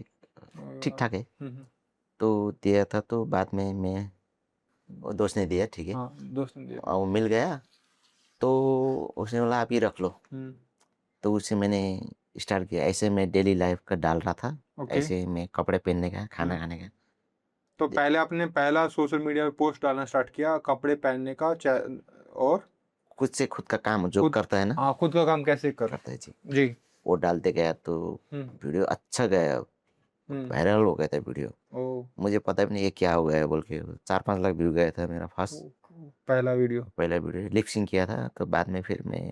ठीक ठाक है। हम्म। तो दिया था, तो बाद में मैं, वो दोस्त ने दिया, ठीक है। हाँ, दोस्त ने दिया। और वो मिल गया, तो उसने बोला आप ही रख लो। हम्म। तो उससे मैंने स्टार्ट किया, ऐसे मैं डेली लाइफ का डाल रहा था, ओके। ऐसे मैं कपड़े पहनने का, खाना हम्म। खाने का। तो पहले आपने पहला सोशल मीडिया पे पोस्ट डालना स्टार्ट किया कपड़े पहनने का, और खुद से खुद का काम जो खुद, करता है ना, हाँ, खुद का काम कैसे कर? करता है जी। जी। वो डालते गया तो हम्म। वीडियो अच्छा गया, हम्म। वायरल हो गया था वीडियो। ओ, मुझे पता भी नहीं ये क्या हो गया है बोल के, 4-5 लाख व्यू गया था मेरा फर्स्ट पहला वीडियो। पहला वीडियो, लिप सिंक किया था। तो बाद में फिर मैं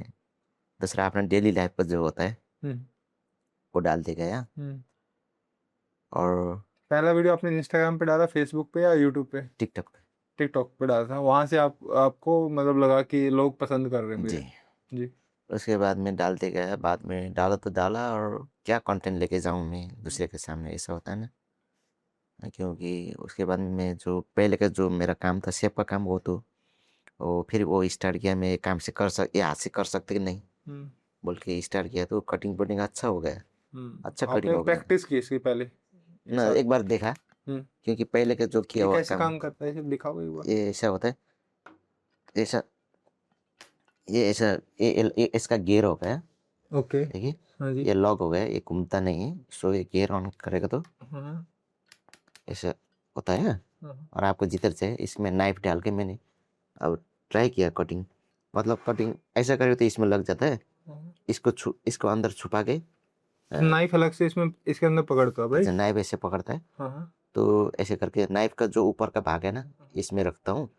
दूसरा अपना डेली लाइफ का जो होता है हम्म। वो डालते गया। हम्म। और पहला वीडियो आपने इंस्टाग्राम पे डाला, फेसबुक पे या यूट्यूब पे? टिकटॉक टिकटॉक पे डाला था, वहां से आपको मतलब लगा कि लोग पसंद कर रहे हैं जी। मेरे? जी। उसके बाद में डालते गया, बाद में डाला तो डाला, और क्या कंटेंट लेके जाऊँ मैं दूसरे के सामने, ऐसा होता है ना। क्योंकि उसके बाद में मैं जो पहले का जो मेरा काम था, शेप का काम, वो तो वो फिर वो स्टार्ट किया, मैं काम से ये हाथ से कर सकते कि नहीं हम्म। बोल के स्टार्ट किया, तो कटिंग वटिंग अच्छा हो गया, अच्छा कटिंग आपने हो गया। प्रैक्टिस की इसकी पहले ये ना सारी? एक बार देखा, हम्म। क्योंकि पहले का जो किया ये हुआ कैसे काम, काम करता है, सिर्फ दिखाओ एक बार। ये ऐसा होता है, ऐसा, ये ऐसा, ये इसका गियर हो गया, ओके। देखिए, हाँ जी। ये लॉक हो गया, ये घूमता नहीं है। सो ये गियर ऑन करेगा तो हाँ। ऐसा होता है हाँ, और आपको जिधर से इसमें नाइफ डाल के मैंने अब ट्राई किया कटिंग, मतलब कटिंग ऐसा करे तो इसमें लग जाता है, हाँ। इसको अंदर छुपा के नाइफ अलग से इसमें इसके अंदर पकड़ता है, अच्छा राइट? नाइफ ऐसे पकड़ता है, हाँ, हाँ। तो ऐसे करके नाइफ का जो ऊपर का भाग है ना इसमें रखता हूँ,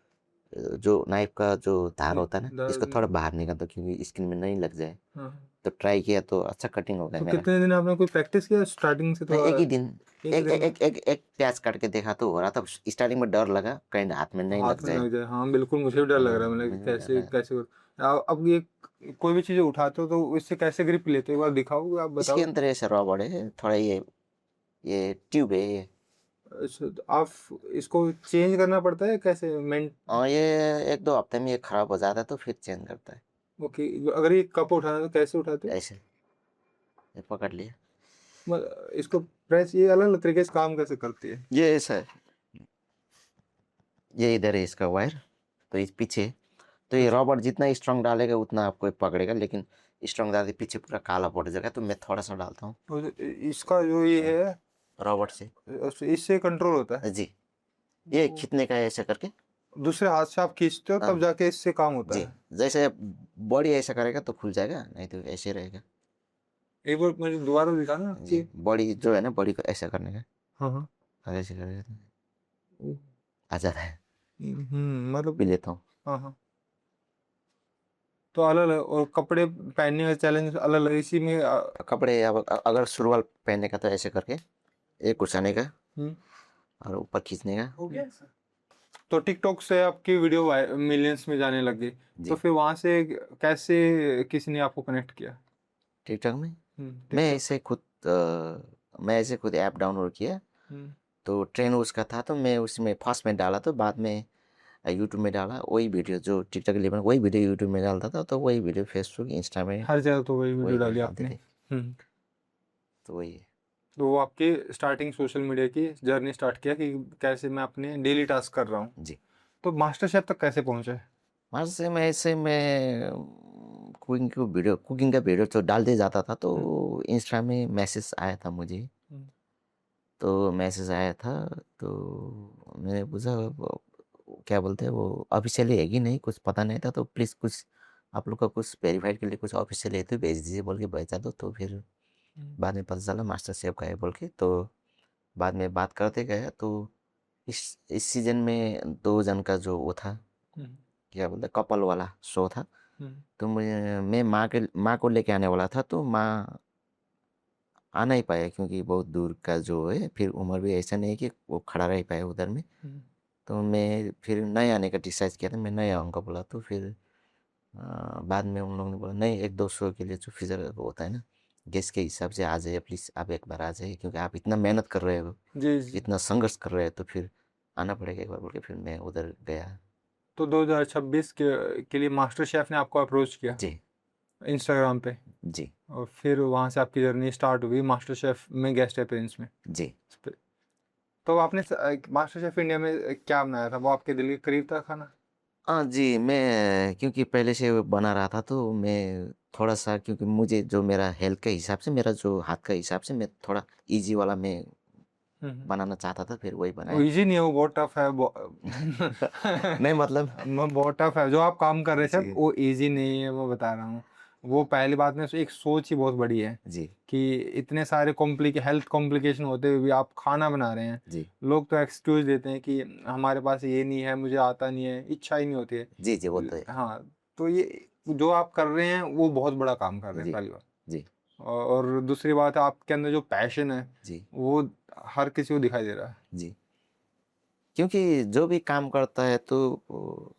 जो नाइफ का जो धार होता है ना इसको थोड़ा बाहर निकालता हूँ क्योंकि स्किन में नहीं लग जाए। हाँ। तो ट्राई किया तो अच्छा कटिंग हो गया तो मेरा। कितने दिन आपने कोई प्रैक्टिस किया स्टार्टिंग से नहीं थोड़ा? एक ही दिन, एक एक दिन में? एक एक एक प्याज काट के देखा तो हो रहा था, स्टार्टिंग में डर लगा कहीं हाथ में नहीं हाथ लग में जाए। लग जाए, हाँ बिल्कुल, मुझे भी डर लग रहा है, मतलब कि मुझे कैसे लगा कैसे अब ये कोई भी चीज़ें उठाते हो तो इससे कैसे ग्रिप लेते हो, एक बार दिखाओगे, आप इसके बताओ। अंदर ऐसे रबड़ है थोड़ा, ये ट्यूब है ये। अच्छा, तो आप इसको चेंज करना पड़ता है कैसे मेन? और ये 1-2 हफ्ते में ये खराब हो जाता है तो फिर चेंज करता है। ओके, अगर ये कप उठाना है तो कैसे उठाते हो? ऐसे ये पकड़ लिया, इसको प्रेस, ये अलग अलग तरीके से काम कैसे करती है? ये ऐसा है, ये इधर है इसका वायर, तो इस पीछे, तो ये अच्छा। रबड़ जितना स्ट्रांग डालेगा उतना आपको ये पकड़ेगा, लेकिन स्ट्रांग डालते पीछे पूरा काला पड़ जाएगा, तो मैं थोड़ा सा डालता हूँ तो इसका जो ये है, रबड़ से। इससे कंट्रोल होता है? जी, ये खींचने का है ऐसा करके। दूसरे हाथ से आप खींचते हो तब हाँ जाके इससे काम होता जी, है? जैसे बॉडी ऐसा करेगा तो खुल जाएगा, नहीं तो ऐसे रहेगा। एक बार मुझे दोबारा दिखाना जी, कि। बॉडी जो है ना, बॉडी को ऐसा करने का, हाँ, हाँ। अगर ऐसे करेगा तो ओ, आ जाता है। मतलब। पी लेता हूँ। हाँ, हाँ। तो अलग अलग, और कपड़े पहनने का चैलेंज अलग अलग इसी में कपड़े अब अगर शुरुआत पहनने का तो ऐसे करके एक कुचाने का हम्म। और ऊपर खींचने का। हो गया सर। तो टिकटॉक से आपकी वीडियो मिलियंस में जाने लगी, तो जी, फिर वहां से कैसे किसी ने आपको कनेक्ट किया? टिकटॉक में मैं टिकटॉक। ऐसे खुद मैं ऐसे खुद ऐप डाउनलोड किया, हम्म। तो ट्रेंड उसका था तो मैं उसमें फर्स्ट में डाला, तो बाद में यूट्यूब में डाला वही वीडियो जो टिकटॉक के लिए बना, वही वीडियो यूट्यूब में डालता था, तो वही वीडियो फेसबुक इंस्टा में हर जगह तो वही वीडियो वही डाली डालते आपने। थे, तो वही है। तो वो आपकी स्टार्टिंग सोशल मीडिया की जर्नी स्टार्ट किया कि कैसे मैं अपने डेली टास्क कर रहा हूँ। जी, तो मास्टर शेफ तक कैसे पहुंचे? वहाँ से मैं ऐसे मैं कुकिंग का वीडियो तो डालते जाता था, तो इंस्टा में मैसेज आया था मुझे, हम्म। तो मैसेज आया था, तो मैंने पूछा क्या बोलते हैं वो ऑफिशियली है कि नहीं, कुछ पता नहीं था, तो प्लीज़ कुछ आप लोग का कुछ वेरीफाइड के लिए कुछ ऑफिशियल है तो भेज दीजिए बोल के भेजा दो, तो फिर बाद में पता चला मास्टर शेफ का है बोल के, तो बाद में बात करते गए, तो इस सीज़न में 2 जन का जो वो था, हम्म। क्या बोलते कपल वाला शो था, हम्म। तो मैं माँ को लेके आने वाला था, तो माँ आ नहीं पाया क्योंकि बहुत दूर का जो है, फिर उम्र भी ऐसा नहीं है कि वो खड़ा रह पाए उधर में, हम्म। तो मैं फिर नहीं आने का डिसाइड किया था, मैं नहीं आऊँगा बोला, तो फिर बाद में उन लोगों ने बोला नहीं, 1-2 शो के लिए जो फिजर होता है ना, गेस्ट के हिसाब से आ जाइए प्लीज़, आप एक बार आ जाइए क्योंकि आप इतना मेहनत कर रहे हो, जी, जी। इतना संघर्ष कर रहे हो, तो फिर आना पड़ेगा एक बार बोल के फिर मैं उधर गया। तो 2026 के लिए मास्टर शेफ ने आपको अप्रोच किया जी, इंस्टाग्राम पे, जी, और फिर वहां से आपकी जर्नी स्टार्ट हुई मास्टर शेफ में गेस्ट अपीयरेंस में। जी। तो आपने मास्टर शेफ इंडिया में क्या बनाया था, वो आपके दिल के करीब था खाना? हाँ जी, मैं क्योंकि पहले से वो बना रहा था, तो मैं थोड़ा-सा, क्योंकि मुझे जो मेरा हेल्थ के हिसाब से, मेरा जो हाथ का हिसाब से, मैं थोड़ा ईज़ी वाला मैं हम्म। बनाना चाहता था, फिर वही वो बनाया। इजी नहीं है, वो बहुत टफ है। नहीं मतलब बहुत टफ है जो आप काम कर रहे थे, जी, वो इजी नहीं है, वो बता रहा हूँ। वो पहली बात में एक सोच ही बहुत बड़ी है जी, कि इतने सारे हेल्थ कॉम्प्लिकेशन होते हुए भी आप खाना बना रहे हैं। जी, लोग तो एक्सक्यूज देते हैं कि हमारे पास ये नहीं है, मुझे आता नहीं है, इच्छा ही नहीं होती है। जी, जी, वो तो है। हाँ, तो ये जो आप कर रहे हैं वो बहुत बड़ा काम कर रहे हैं, जी, पहली बात। जी, और दूसरी बात है, आपके अंदर जो पैशन है जी, वो हर किसी को दिखाई दे रहा है। जी। क्योंकि जो भी काम करता है तो वो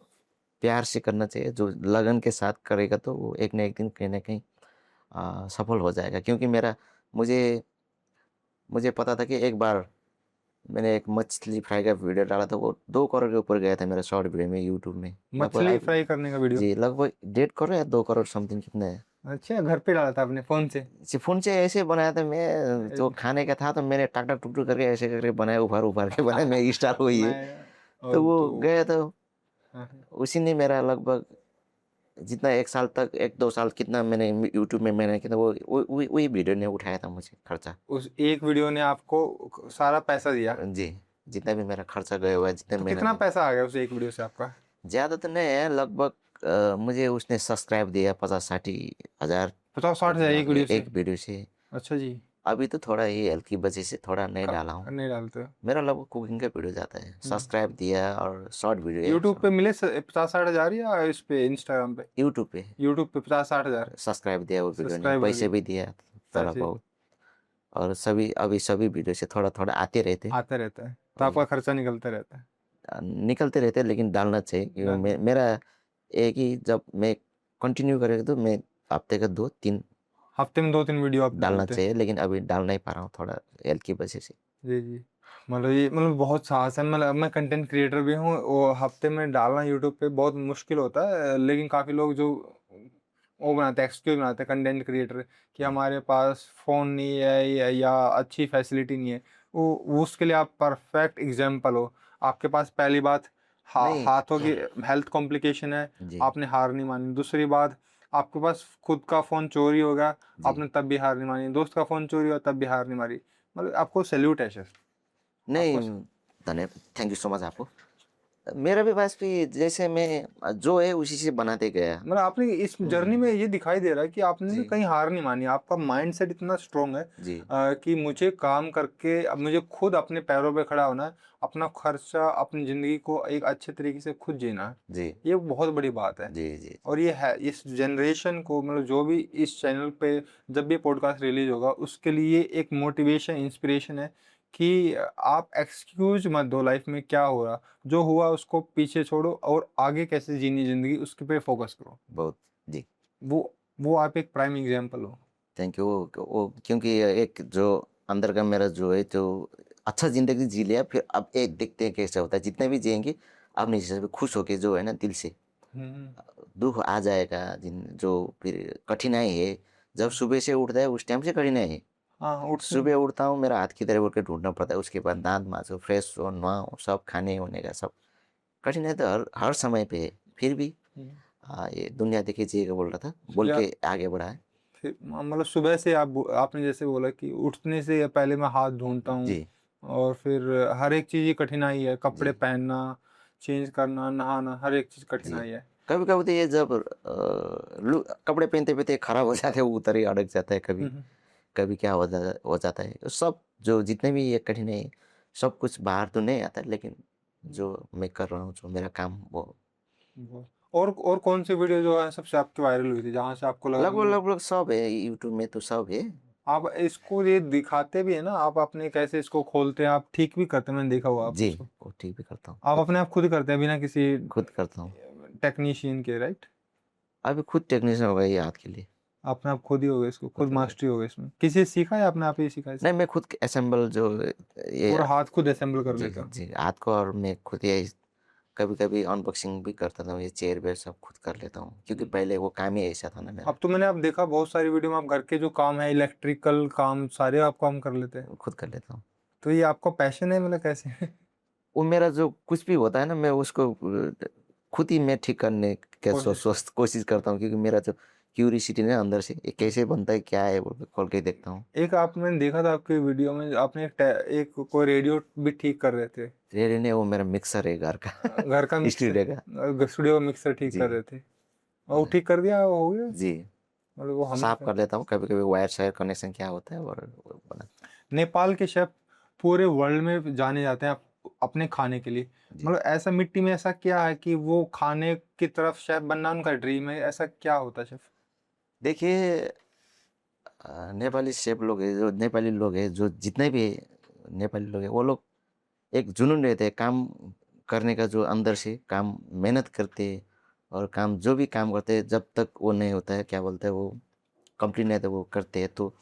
प्यार से करना चाहिए, जो लगन के साथ करेगा तो वो एक ना एक दिन कहीं न कहीं सफल हो जाएगा। क्योंकि मुझे मुझे पता था कि एक बार मैंने एक मछली फ्राई का वीडियो डाला था, वो 2 करोड़ के ऊपर गया था मेरा शॉर्ट वीडियो में यूट्यूब में। लगभग मछली फ्राई करने का वीडियो? जी, लगभग 1.5 करोड़ या 2 करोड़ समथिंग कितना है। अच्छा, घर पे डाला था आपने फोन से? फ़ोन से ऐसे बनाया था मैं, जो खाने का था तो मैंने टाक-टाक टुक-टुक करके ऐसे करके बनाया, उभार-उभार के बनाया, मेरी स्टाइल वही है। मैं तो वो तो गया तो हाँ, हाँ। उसी ने मेरा लगभग जितना 1 साल तक 1-2 साल कितना मैंने यूट्यूब में मैंने कितना वो वही वीडियो ने उठाया था मुझे खर्चा। उस एक वीडियो ने आपको सारा पैसा दिया? जी, जितना भी मेरा खर्चा गया हुआ है, जितना तो मेहनत कितना है, पैसा आ गया उस एक वीडियो से आपका? ज़्यादा तो नहीं है, लगभग मुझे उसने सब्सक्राइब दिया 50-60 हज़ार 50-60 हज़ार एक वीडियो से? एक वीडियो से। अच्छा जी। अभी तो थोड़ा ये हेल्थ की वजह से थोड़ा नहीं डाला हूँ। नहीं डालते हो? मेरा लगभग कुकिंग का वीडियो जाता है, सब्सक्राइब दिया और शॉर्ट वीडियो है, यूट्यूब पे मिले 50-60 हज़ार या इस पे इंस्टाग्राम पे? यूट्यूब पे यूट्यूब पे 50-60 हज़ार सब्सक्राइब दिया वो वीडियो ने, सब्सक्राइबर पैसे के? भी दिया थोड़ा पैसे बहुत। और सभी वीडियो से थोड़ा थोड़ा आते रहते, आता रहता है तो वही आपका खर्चा निकलता रहता है। निकलते रहते, लेकिन डालना चाहिए क्योंकि मेरा एक ही, जब मैं कंटिन्यू करेगा तो मैं हफ्ते का 2-3 हफ्ते में 2-3 वीडियो आप डालना डालते हैं? चाहिए, लेकिन अभी डाल नहीं पा रहा हूँ थोड़ा हेल्थ की वजह से। जी जी। मतलब ये मतलब बहुत साहस है। मतलब मैं कंटेंट क्रिएटर भी हूँ, वो हफ्ते में डालना यूट्यूब पे बहुत मुश्किल होता है, लेकिन काफ़ी लोग जो वो बनाते हैं, एक्सक्यूज बनाते हैं कंटेंट क्रिएटर कि जी हमारे पास फ़ोन नहीं है या अच्छी फैसिलिटी नहीं है। वो उसके लिए आप परफेक्ट एग्जाम्पल हो। आपके पास पहली बात नहीं। हाथों की हेल्थ कॉम्प्लिकेशन है, जी आपने हार नहीं मानी। दूसरी बात, आपके पास खुद का फ़ोन चोरी हो गया, जी। आपने तब भी हार नहीं मानी। दोस्त का फ़ोन चोरी हुआ तब भी हार नहीं मारी। मतलब आपको सैल्यूट है शेफ। नहीं, आपको धन्यवाद, थैंक यू सो मच आपको। मेरा भी पास भी जैसे मैं जो है उसी से बनाते गया। मतलब आपने इस जर्नी में ये दिखाई दे रहा है कि आपने जी कहीं हार नहीं मानी। आपका माइंडसेट इतना स्ट्रांग है जी कि मुझे काम करके अब मुझे खुद अपने पैरों पे खड़ा होना है, अपना खर्चा, अपनी ज़िंदगी को एक अच्छे तरीके से खुद जीना है। जी ये बहुत बड़ी बात है। जी जी और ये है इस जनरेशन को, मतलब जो भी इस चैनल पे जब भी पॉडकास्ट रिलीज होगा उसके लिए एक मोटिवेशन, इंस्पिरेशन है कि आप एक्सक्यूज मत दो लाइफ में क्या हो रहा, जो हुआ उसको पीछे छोड़ो और आगे कैसे जीनी ज़िंदगी उसके पे फोकस करो। बहुत। जी वो वो आप एक प्राइम एग्जाम्पल हो। Thank you. वो क्योंकि एक जो अंदर का मेरा जो है, जो अच्छा ज़िंदगी जी लिया, फिर अब एक देखते हैं कैसा होता है, जितने भी जिएंगे अपने हिसाब से खुश होके, जो है ना दिल से। हम्म। दुख आ जाएगा जिन जो फिर कठिनाई है, जब सुबह से उठता है उस टाइम से कठिनाई है। हाँ उठते सुबह उठता हूँ, मेरा हाथ किधर बोल के ढूंढना पड़ता है, उसके बाद दांत मांजो, फ्रेश हो, नहाओ, सब खाने होने का सब कठिनाई तो हर हर समय पे है। फिर भी ये दुनिया देखिए जिएगा बोल रहा था, बोल या के आगे बढ़ा है। फिर मतलब सुबह से आपने जैसे बोला कि उठने से पहले मैं हाथ धोता हूँ, जी और फिर हर एक चीज़ ही कठिनाई है, कपड़े जी पहनना, चेंज करना, नहाना, हर एक चीज़ जी। कठिनाई है। कभी कभी तो ये जब कपड़े पहनते पहनते खराब हो जाते हैं, वो उतर ही अटक जाता है कभी। हम्म। कभी क्या हो जाता है, तो सब जो जितने भी ये कठिनाई, सब कुछ बाहर तो नहीं आता, लेकिन जो मैं कर रहा हूँ, जो मेरा काम, वो और कौन सी वीडियो जो है सबसे आपकी वायरल हुई थी जहां से आपको लगा लगभग कि लगभग सब है यूट्यूब में, तो सब है। आप इसको ये दिखाते भी है ना, आप अपने कैसे इसको खोलते हैं, आप ठीक भी करते हैं, मैंने देखा हुआ आप जी उसको। वो ठीक भी करता हूँ, आप अपने आप खुद करते हैं बिना किसी खुद करता हूँ। टेक्नीशियन के, राइट? अभी खुद टेक्नीशियन हो गई ये हाथ के लिए, अपने आप खुद ही हो गए, इसको खुद खुद हो गए। मास्टरी हो गई इसमें? किसी से सीखा है आपने, आप ही सीखा है नहीं, इसको? मैं खुद असेंबल जो ये, पूरा हाथ खुद असेंबल कर जी लेते हो? जी हाथ को, और मैं खुद ये कभी कभी अनबॉक्सिंग भी करता था, ये चेयर वेयर सब खुद कर लेता हूँ, क्योंकि पहले वो काम ही ऐसा था ना मेरा। अब तो मैंने आप देखा बहुत सारी वीडियो में आप घर के जो काम है, इलेक्ट्रिकल काम, सारे आप काम कर लेते हैं। खुद कर लेता हूँ। तो ये आपका पैशन है, मतलब कैसे? वो मेरा जो कुछ भी होता है ना, मैं उसको खुद ही मैं ठीक करने के कोशिश। कोशिश करता हूँ, क्योंकि मेरा जो क्यूरियोसिटी ना अंदर से, ये कैसे बनता है, क्या है, वो खोल के देखता हूँ। एक आप मैंने देखा था आपके वीडियो में, आपने एक कोई रेडियो भी ठीक कर रहे थे। धीरे ने वो मेरा मिक्सर है घर का घर का स्टूडियो का। मिक्सर, स्टूडियो का मिक्सर ठीक जी कर रहे थे, और वो ठीक कर दिया, हो गया? जी। मतलब वो हमने साफ कर लेता हूँ कभी कभी, वायर शायर कनेक्शन क्या होता है, और वो बना। नेपाल के शेफ पूरे वर्ल्ड में जाने जाते हैं अपने खाने के लिए। जी मतलब ऐसा मिट्टी में ऐसा क्या है कि वो खाने की तरफ शेफ बनना उनका ड्रीम है? ऐसा क्या होता है शेफ? देखिए, नेपाली शेफ लोग है, जो नेपाली लोग है, जो जितने भी नेपाली लोग है, वो लोग एक जुनून रहते हैं काम करने का, जो अंदर से काम मेहनत करते हैं, और काम जो भी काम करते हैं, जब तक वो नहीं होता है, क्या बोलते हैं वो, कंप्लीट नहीं होता, वो करते हैं, तो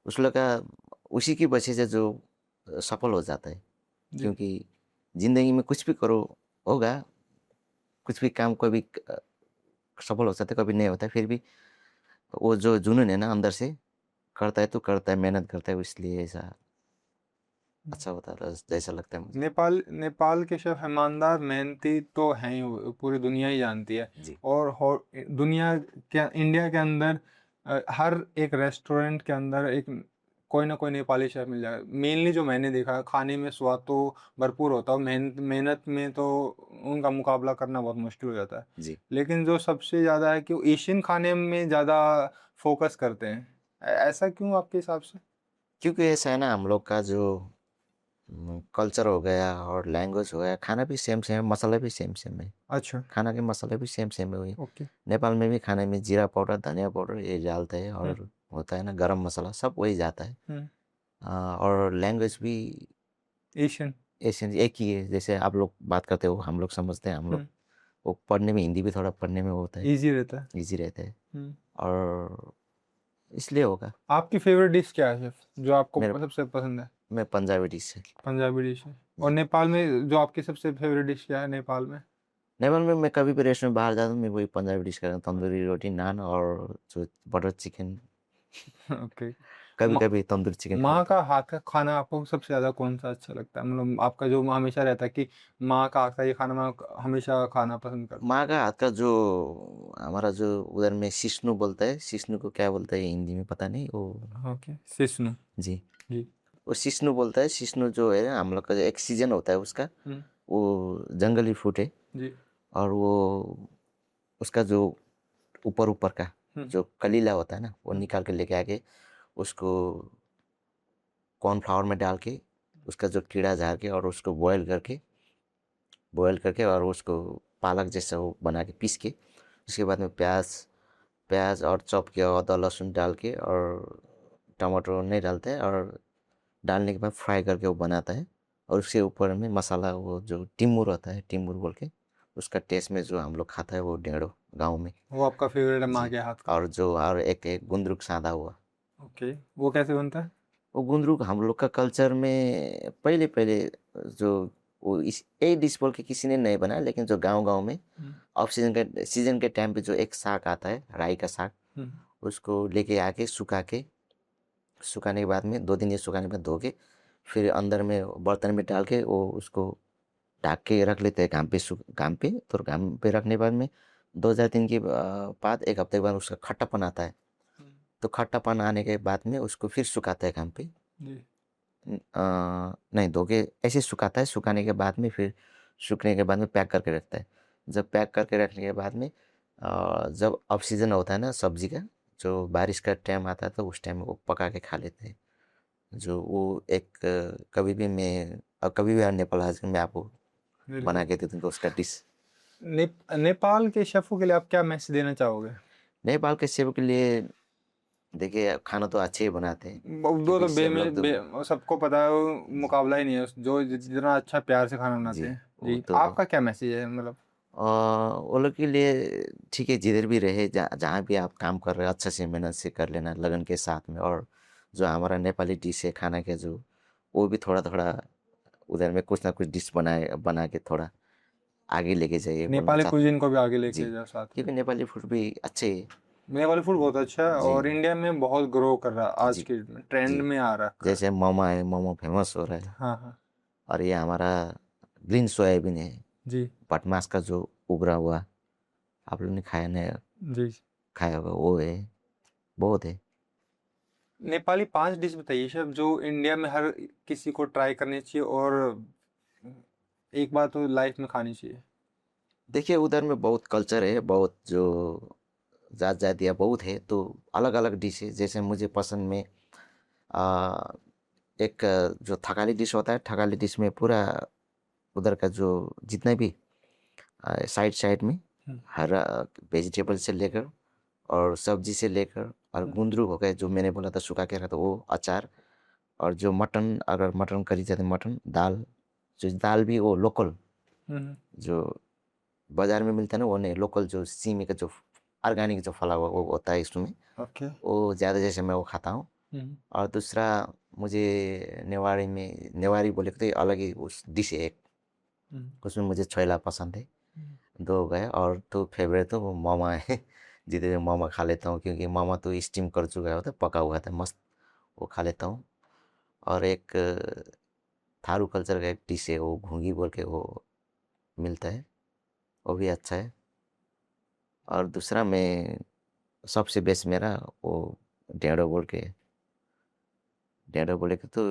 उस लोग का उसी की वजह से जो सफल हो जाता है। जी। क्योंकि ज़िंदगी में कुछ भी करो, होगा, कुछ भी काम कभी सफल हो सकता है, कभी नहीं होता है, फिर भी वो जो जुनून है ना अंदर से, करता है तो करता है, मेहनत करता है, इसलिए ऐसा अच्छा होता है, जैसा लगता है मुझे। नेपाल नेपाल के शेफ ईमानदार, मेहनती तो हैं ही, वो पूरी दुनिया ही जानती है। जी और दुनिया के, इंडिया के अंदर हर एक रेस्टोरेंट के अंदर एक कोई ना कोई नेपाली शेफ मिल जाएगा। मेनली जो मैंने देखा है, खाने में स्वाद तो भरपूर होता है, मेहनत मेहनत में तो उनका मुकाबला करना बहुत मुश्किल हो जाता है। जी। लेकिन जो सबसे ज़्यादा है कि वो एशियन खाने में ज़्यादा फोकस करते हैं। ऐसा क्यों आपके हिसाब से? क्योंकि ऐसा है ना, हम लोग का जो कल्चर हो गया और लैंग्वेज हो गया, खाना भी सेम सेम है, मसाला भी सेम सेम है। अच्छा। खाना के मसाले भी सेम सेम है वही। ओके। नेपाल में भी खाने में जीरा पाउडर, धनिया पाउडर ये डालते हैं, हम्म। और होता है ना गरम मसाला, सब वही जाता है। हम्म। और लैंग्वेज भी एशियन। एशियन एक ही है। जैसे आप लोग बात करते हो, हम लोग समझते हैं, हम लोग हम्म। वो पढ़ने में, हिंदी भी थोड़ा पढ़ने में वो होता है, इजी रहता है। इजी रहता है, हम्म। और इसलिए होगा। आपकी फेवरेट डिश क्या है शेफ, जो आपको मेरे सबसे पसंद है? मैं पंजाबी डिश है। पंजाबी डिश है। और जी। नेपाल में जो आपकी सबसे फेवरेट डिश क्या है नेपाल में? नेपाल में मैं कभी भी रेस्टोरेंट बाहर जाता हूँ, मैं वही पंजाबी डिश खाता हूँ, तंदूरी रोटी, नान और जो बटर चिकन, ओके। कभी कभी तंदूरी चिकन खा माँ लेता का हाथ का खाना आपको सबसे ज़्यादा कौन सा अच्छा लगता है? मतलब आपका जो हमेशा रहता है कि माँ का हाथ का ये खाना मैं हमेशा खाना पसंद हूँ। करता माँ का हाथ का जो, हमारा जो उधर में सिस्नु बोलता है, सिस्नु को क्या बोलता है हिंदी में पता नहीं वो। हूँ। ओके, सिस्नु। जी। जी। वो सिस्नु बोलता है। सिस्नु जो है ना, हम लोग का जो एक सीजन होता है उसका, हम्म। वो जंगली फ्रूट है। जी। और वो उसका जो ऊपर ऊपर का हम्म। जो कलीला होता है ना, वो हम्म। निकाल के लेके आके उसको कॉर्नफ्लावर में डाल के, उसका जो कीड़ा झाड़ के, और उसको बॉयल करके और उसको पालक जैसा वो बना के पीस के, उसके बाद में प्याज प्याज और चॉप किया हुआ अदरक लहसुन डाल के, और टमाटर नहीं डालते हैं, और डालने के बाद फ्राई करके वो बनाता है। और उसके ऊपर में मसाला, वो जो टिम्बूर होता है, टिम्बूर बोल के, उसका टेस्ट में जो हम लोग खाता है वो डेढ़ो गाँव में। वो आपका फेवरेट है माँ जी। के हाथ का? और एक गुंदरुक सादा हुआ। ओके, वो कैसे बनता है? वो गुंदरुक हम लोग का कल्चर में पहले पहले जो, वो इस ए डिश बोल के किसी ने नहीं बनाया, लेकिन जो गांव-गांव में हम्म। ऑफ सीजन के टाइम पे जो एक साग आता है, राई का साग, हम्म। उसको लेके आके सुखाने के बाद में 2 दिन ये सुखाने के बाद धो के, फिर अंदर में बर्तन में डाल के वो उसको ढक के रख लेते हैं घाम पे। तो घाम पे रखने के बाद में 2-4 दिन के बाद 1 हफ्ते के बाद उसका खट्टापन आता है। हम्म। तो खट्टापन आने के बाद में उसको फिर सुखाते हैं घाम पे। जी। नहीं, धो के ऐसे सुखाता है, सुखाने के बाद में फिर सूखने के बाद में पैक करके रखता है। जब पैक करके रखने के बाद में जब ऑफ सीज़न होता है ना सब्ज़ी का, जो बारिश का टाइम आता है, तो उस टाइम वो पका के खा लेते हैं। जो वो एक कभी भी नेपाल आ जाए, मैं आपको बना बिल्कुल। के दे दूँगा उसका डिश। नेपाल के शेफों के लिए आप क्या मैसेज देना चाहोगे? नेपाल के सेव के लिए देखिए, खाना तो अच्छे ही बनाते हैं, वो क्योंकि तो सेव लोग तो सबको पता है, वो मुकाबला ही नहीं है जो जितना अच्छा प्यार से खाना बनाते जी, हैं। वो जी, तो आपका क्या मैसेज है मतलब? वो लोग के लिए ठीक है, जिधर भी रहे, जहाँ भी आप काम कर रहे हो, अच्छे से मेहनत से कर लेना, लगन के साथ में। और जो हमारा नेपाली डिश है खाना के जो, वो भी थोड़ा थोड़ा उधर में कुछ ना कुछ डिश बना के थोड़ा आगे लेके जाइए, बोलना नेपाली चाहता। कुजीन को भी आगे जी। लेके जाओ साथ में। क्योंकि नेपाली फूड भी अच्छे है। नेपाली फूड बहुत अच्छा है जी। और इंडिया में बहुत ग्रो कर रहा है, आज जी। के ट्रेंड जी। में आ रखा है। जैसे मोमो है, मोमो फेमस हो रहा है। हाँ हाँ। और ये हमारा ग्रीन सोयाबीन है, जी। पटमास का जो उबरा हुआ, आप लोगों ने खाया नहीं, जी। खाया होगा, वो है, बहुत है। नेपाली 5 डिश बताइए शेफ, जो इंडिया में हर किसी को ट्राई करनी चाहिए और एक बार तो लाइफ में खानी चाहिए। देखिए, उधर में बहुत कल्चर है, बहुत जो जात जातियाँ बहुत है, तो अलग अलग डिश है। जैसे मुझे पसंद में आ, एक जो थकाली डिश होता है, थकाली डिश में पूरा उधर का जो जितने भी साइड साइड में हम्म। हरा वेजिटेबल से लेकर और सब्जी से लेकर, और हम्म। गुंदरू हो गए जो मैंने बोला था सुखा के रखा था, वो अचार। और जो मटन, अगर मटन करी जाती है, मटन दाल, जो दाल भी वो लोकल, हम्म। जो बाजार में मिलता है ना, वो नहीं, लोकल जो सीमे का जो ऑर्गेनिक जो फला हुआ वो होता है इसमें, ओके। वो ज़्यादा जैसे मैं वो खाता हूँ। हम्म। और दूसरा, मुझे नेवारी बोले तो अलग ही उस डिश है एक, हम्म। उसमें मुझे छोला पसंद है। हम्म। 2 हो गए, और तो फेवरेट तो वो मोमो है। जितने मोमो खा लेता हूँ, क्योंकि मोमो तो स्टीम कर चुका होता है, पका हुआ था मस्त, वो खा लेता हूँ। और एक थारू कल्चर का एक डिश है, वो घुंगी बोल के वो मिलता है, वो भी अच्छा है। और दूसरा सबसे बेस्ट मेरा वो ढेंड़ो बोल के, ढेंडो बोले कि तो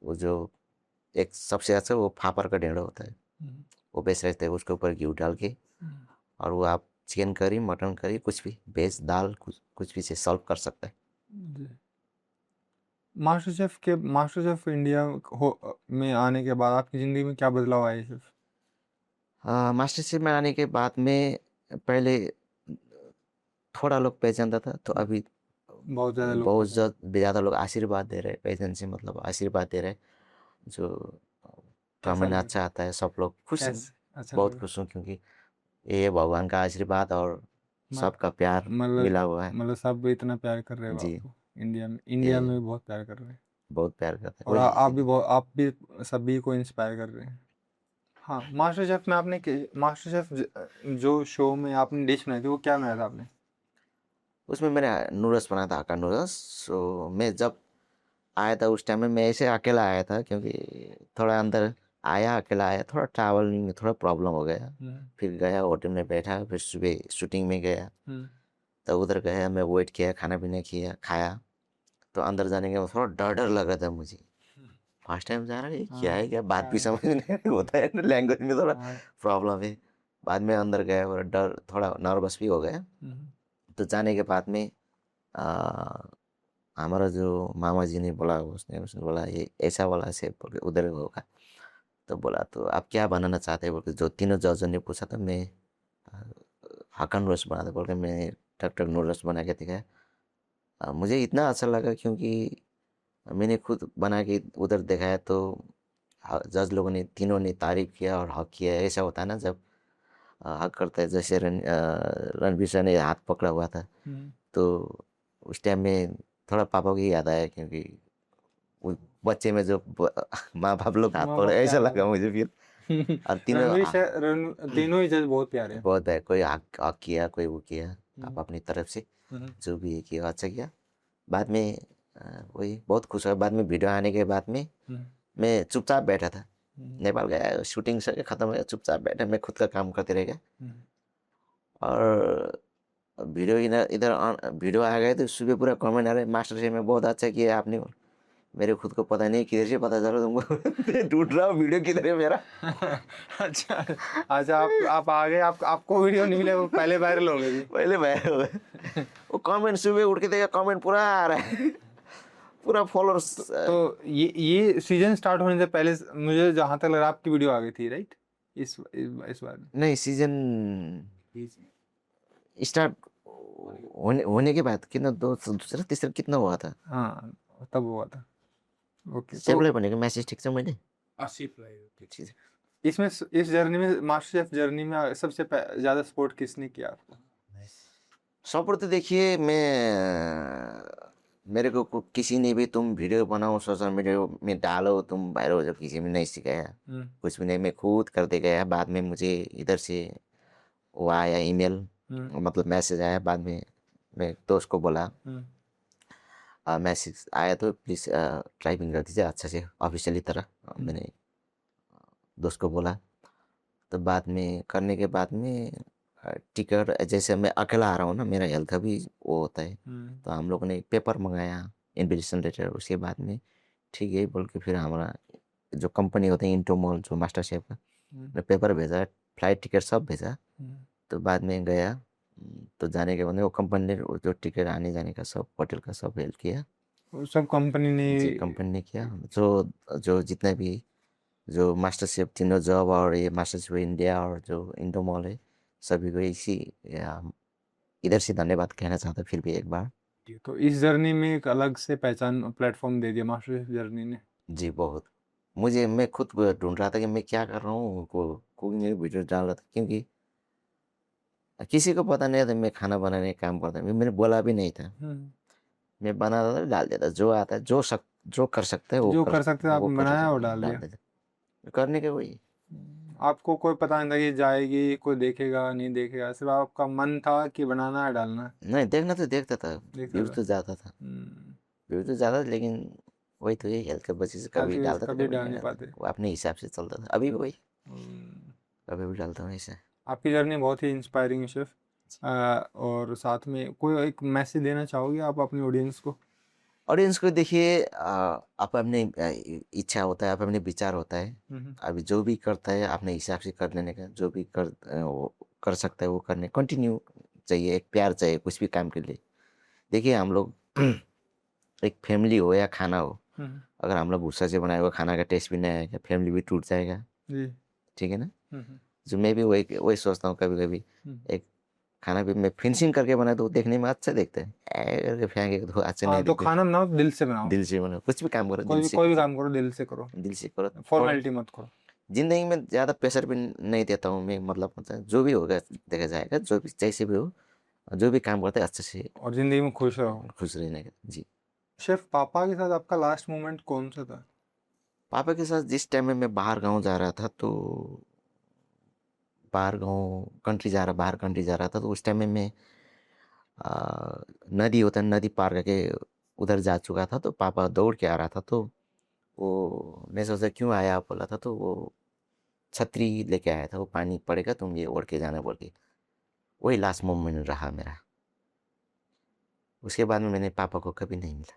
वो जो एक सबसे अच्छा वो फापर का ढेंडो होता है, वो बेस्ट रहता है। उसके ऊपर घी डाल के और वो आप चिकन करी, मटन करी, कुछ भी वेज दाल कुछ भी से सॉल्व कर सकता है। मास्टर शेफ इंडिया में आने के बाद आपकी ज़िंदगी में क्या बदलाव आए शेफ? मास्टर शेफ में आने के बाद में पहले थोड़ा लोग पहचानता था, तो अभी बहुत ज़्यादा लोग बहुत पसंद ज़्यादा लोग आशीर्वाद दे रहे हैं, पहचान से मतलब आशीर्वाद दे रहे हैं। जो कैसा कमेंट लगा? अच्छा आता है, सब लोग खुश हैं। कैसे अच्छा बहुत लगा? खुश हूँ क्योंकि ये भगवान का आशीर्वाद और म- सबका प्यार मिला हुआ है। मतलब सब इतना प्यार कर रहे हो जी, आपको इंडिया में ये भी बहुत प्यार कर रहे हैं। बहुत प्यार करता है और वही। आप भी सभी को इंस्पायर कर रहे हैं। हाँ, मास्टर शेफ में मास्टर शेफ जो शो में आपने डिश बनाई थी वो क्या बनाया था आपने? उसमें मैंने नूडल्स बनाया था, हक्का नूडल्स। सो मैं जब आया था उस टाइम में मैं ऐसे अकेला आया था, क्योंकि थोड़ा अंदर आया, अकेला आया, थोड़ा ट्रैवलिंग में थोड़ा प्रॉब्लम हो गया। फिर गया होटल में बैठा, फिर सुबह शूटिंग में गया, तो उधर गया, मैं वेट किया, खाना पीना किया, खाया। तो अंदर जाने के बाद थोड़ा डर डर लगा था मुझे। फर्स्ट टाइम जा रहा है, ये क्या है, क्या बात भी समझ नहीं होता है, लैंग्वेज में थोड़ा प्रॉब्लम है। बाद में अंदर गया और डर, थोड़ा नर्वस भी हो गया। तो जाने के बाद में आ, हमारा जो मामा जी ने बोला, उसने उसने बोला ये ऐसा वाला से बोल के उधर होगा। तो बोला तो आप क्या बनाना चाहते हैं बोल के जो तीनों जजों ने पूछा, तो मैं आ, हक्का नूडल्स बना दे बोल के मैं टक टक नूडल्स बना के दिखाया। मुझे इतना अच्छा लगा क्योंकि मैंने खुद बना के उधर दिखाया, तो जज लोगों ने तीनों ने तारीफ किया और हक किया। ऐसा होता है ना जब हक करता है, जैसे रणवीर सर ने हाथ पकड़ा हुआ था, तो उस टाइम में थोड़ा पापा की याद आया, क्योंकि वो बच्चे में जो माँ बाप लोग हाथ माँ पकड़े, बाप ऐसा प्यार लगा करते मुझे फिर। हैं। और तीनों तीनों ही जज बहुत प्यारे हैं। बहुत है, कोई हक किया, कोई वो किया, आप अपनी तरफ से हम्म, जो भी किया अच्छा किया। बाद में वही बहुत खुश हुआ। बाद में वीडियो आने के बाद में हम्म, मैं चुपचाप बैठा था। हम्म, नेपाल गया, शूटिंग से खत्म हो गया, चुपचाप बैठा, मैं खुद का काम करते रह गया। हम्म। और वीडियो इधर इधर वीडियो आ गए तो सुबह पूरा कमेंट आ रहे, मास्टर शेफ में बहुत अच्छा किया आपने। मेरे खुद को पता नहीं किधर से पता चला तुमको। मैं ढूंढ रहा हूँ वीडियो किधर है मेरा। अच्छा अच्छा, आप आ गए, आपको वीडियो नहीं मिले, वो पहले वायरल हो गए जी। पहले वायरल हो गए। वो कमेंट सुबह उठ के देखा, कमेंट पूरा आ रहा है, पूरा फॉलोअर्स। तो ये सीजन स्टार्ट होने से पहले मुझे जहां तक लग रहा है आपकी वीडियो आ गई थी, राइट? इस बार में। नहीं, सीजन स्टार्ट होने के बाद कितना, दूसरा तीसरा कितना हुआ था, हाँ, तब हुआ था। ओके, तो सेपले भनेको मैसेज ठिक छ मैले। ठिक छ। इसमें इस जर्नी में, मास्टर शेफ जर्नी में सबसे ज्यादा सपोर्ट किसने किया आपको? सपोर्ट तो देखिए, मेरे को किसी ने भी तुम वीडियो बनाओ सोशल मीडिया में डालो तुम वायरल हो जाओ, किसी ने नहीं सिखाया, कुछ भी नहीं, मैं खुद करते गया। बाद में मुझे इधर से वो आया ईमेल, मतलब मैसेज आया। बाद में मैं दोस्त को बोला, मैसेज आया तो प्लीज़ टाइपिंग कर दीजिए अच्छा से ऑफिशियली तरह। मैंने दोस्त को बोला, तो बाद में करने के बाद में टिकट, जैसे मैं अकेला आ रहा हूँ ना, मेरा हेल्थ का भी वो होता है, तो हम लोगों ने पेपर मंगाया, इन्विटेशन लेटर। उसके बाद में ठीक है बोल के फिर हमारा जो कंपनी होता है इंटोमोल, जो मास्टर शेफ का, ने पेपर भेजा, फ्लाइट टिकट सब भेजा। तो बाद में गया, तो जाने के बाद में वो कंपनी ने वो जो टिकट आने जाने का सब, होटल का सब हेल्प किया। वो सब कंपनी ने? जी, कंपनी ने किया। जो जो जितने भी जो मास्टर शेफ तीनों जॉब और ये मास्टर शेफ इंडिया और जो इंडोमॉल है, सभी को इसी इधर से धन्यवाद कहना चाहता फिर भी एक बार। तो इस जर्नी में एक अलग से पहचान प्लेटफॉर्म दे दिया मास्टर शेफ जर्नी ने। जी, बहुत। मैं खुद ढूंढ रहा था कि मैं क्या कर रहा हूँ, कुकिंग में वीडियो डाल रहा था, क्योंकि किसी को पता नहीं था मैं खाना बनाने का काम करता, मैंने बोला भी नहीं था। मैं बनाता था, डाल देता, जो आता है, जो कर सकता है जो कर सकते थे वो आपने कर बनाया और डाल डाल दिया। देता, करने के वही। आपको कोई पता नहीं था कि जाएगी, कोई देखेगा नहीं देखेगा, सिर्फ आपका मन था कि बनाना है, डालना है। नहीं, देखना तो देखता था, देखता व्यूज था। तो जाता था, व्यूज तो जाता था, लेकिन वही तो ये हेल्थ के वजह से हेल्थ कभी की वजह से डालता था, कभी कभी डाल नहीं नहीं डालता पाते। था, वो अपने हिसाब से चलता था। अभी भी वही, हम्म, कभी भी डालता हूँ ऐसे। आपकी जर्नी बहुत ही इंस्पायरिंग है शेफ। और साथ में कोई एक मैसेज देना चाहोगे आप अपनी ऑडियंस को? ऑडियंस को देखिए आप अपने इच्छा होता है, आप अपने विचार होता है। हम्म, अभी जो भी करता है अपने हिसाब से कर लेने का, जो भी वो कर सकता है वो करने कंटिन्यू चाहिए, एक प्यार चाहिए कुछ भी काम के लिए। देखिए हम लोग एक फैमिली हो या खाना हो, हम्म, अगर हम लोग गुस्सा से बनाए हुआ खाना का टेस्ट भी नहीं आएगा, फैमिली भी टूट जाएगा। जी। ठीक है ना? हम्म, जो मैं भी वही वही सोचता हूँ कभी कभी। हम्म। एक खाना भी मैं फिनिशिंग करके बनाए तो वो देखने में अच्छा दिखता है, करके फेंके तो अच्छा नहीं हाँ, तो दिखता। खाना बनाओ तो दिल से बनाओ। दिल से बनाओ, कुछ भी काम करो दिल से कोई भी करो। काम करो दिल से करो, दिल से करो थोड़ा। फॉर्मेलिटी मत करो। जिंदगी में ज़्यादा प्रेशर भी नहीं देता हूँ मैं, मतलब होता है जो भी होगा देखा जाएगा, जो भी जैसे भी हो, जो भी काम करते हैं अच्छे से और जिंदगी में खुश रहो। खुश रहने का जी। शेफ, पापा के साथ आपका लास्ट मोमेंट कौन सा था? पापा के साथ जिस टाइम में मैं बाहर गाँव जा रहा था, तो बाहर कंट्री जा रहा था, तो उस टाइम में मैं नदी होता है, नदी पार करके उधर जा चुका था। तो पापा दौड़ के आ रहा था, तो वो मैं सोचा क्यों आया आप, बोला था तो वो छतरी लेके आया था, वो पानी पड़ेगा तुम ये ओढ़ के जाना बोल के। वही लास्ट मोमेंट रहा मेरा। उसके बाद में मैंने पापा को कभी नहीं मिला।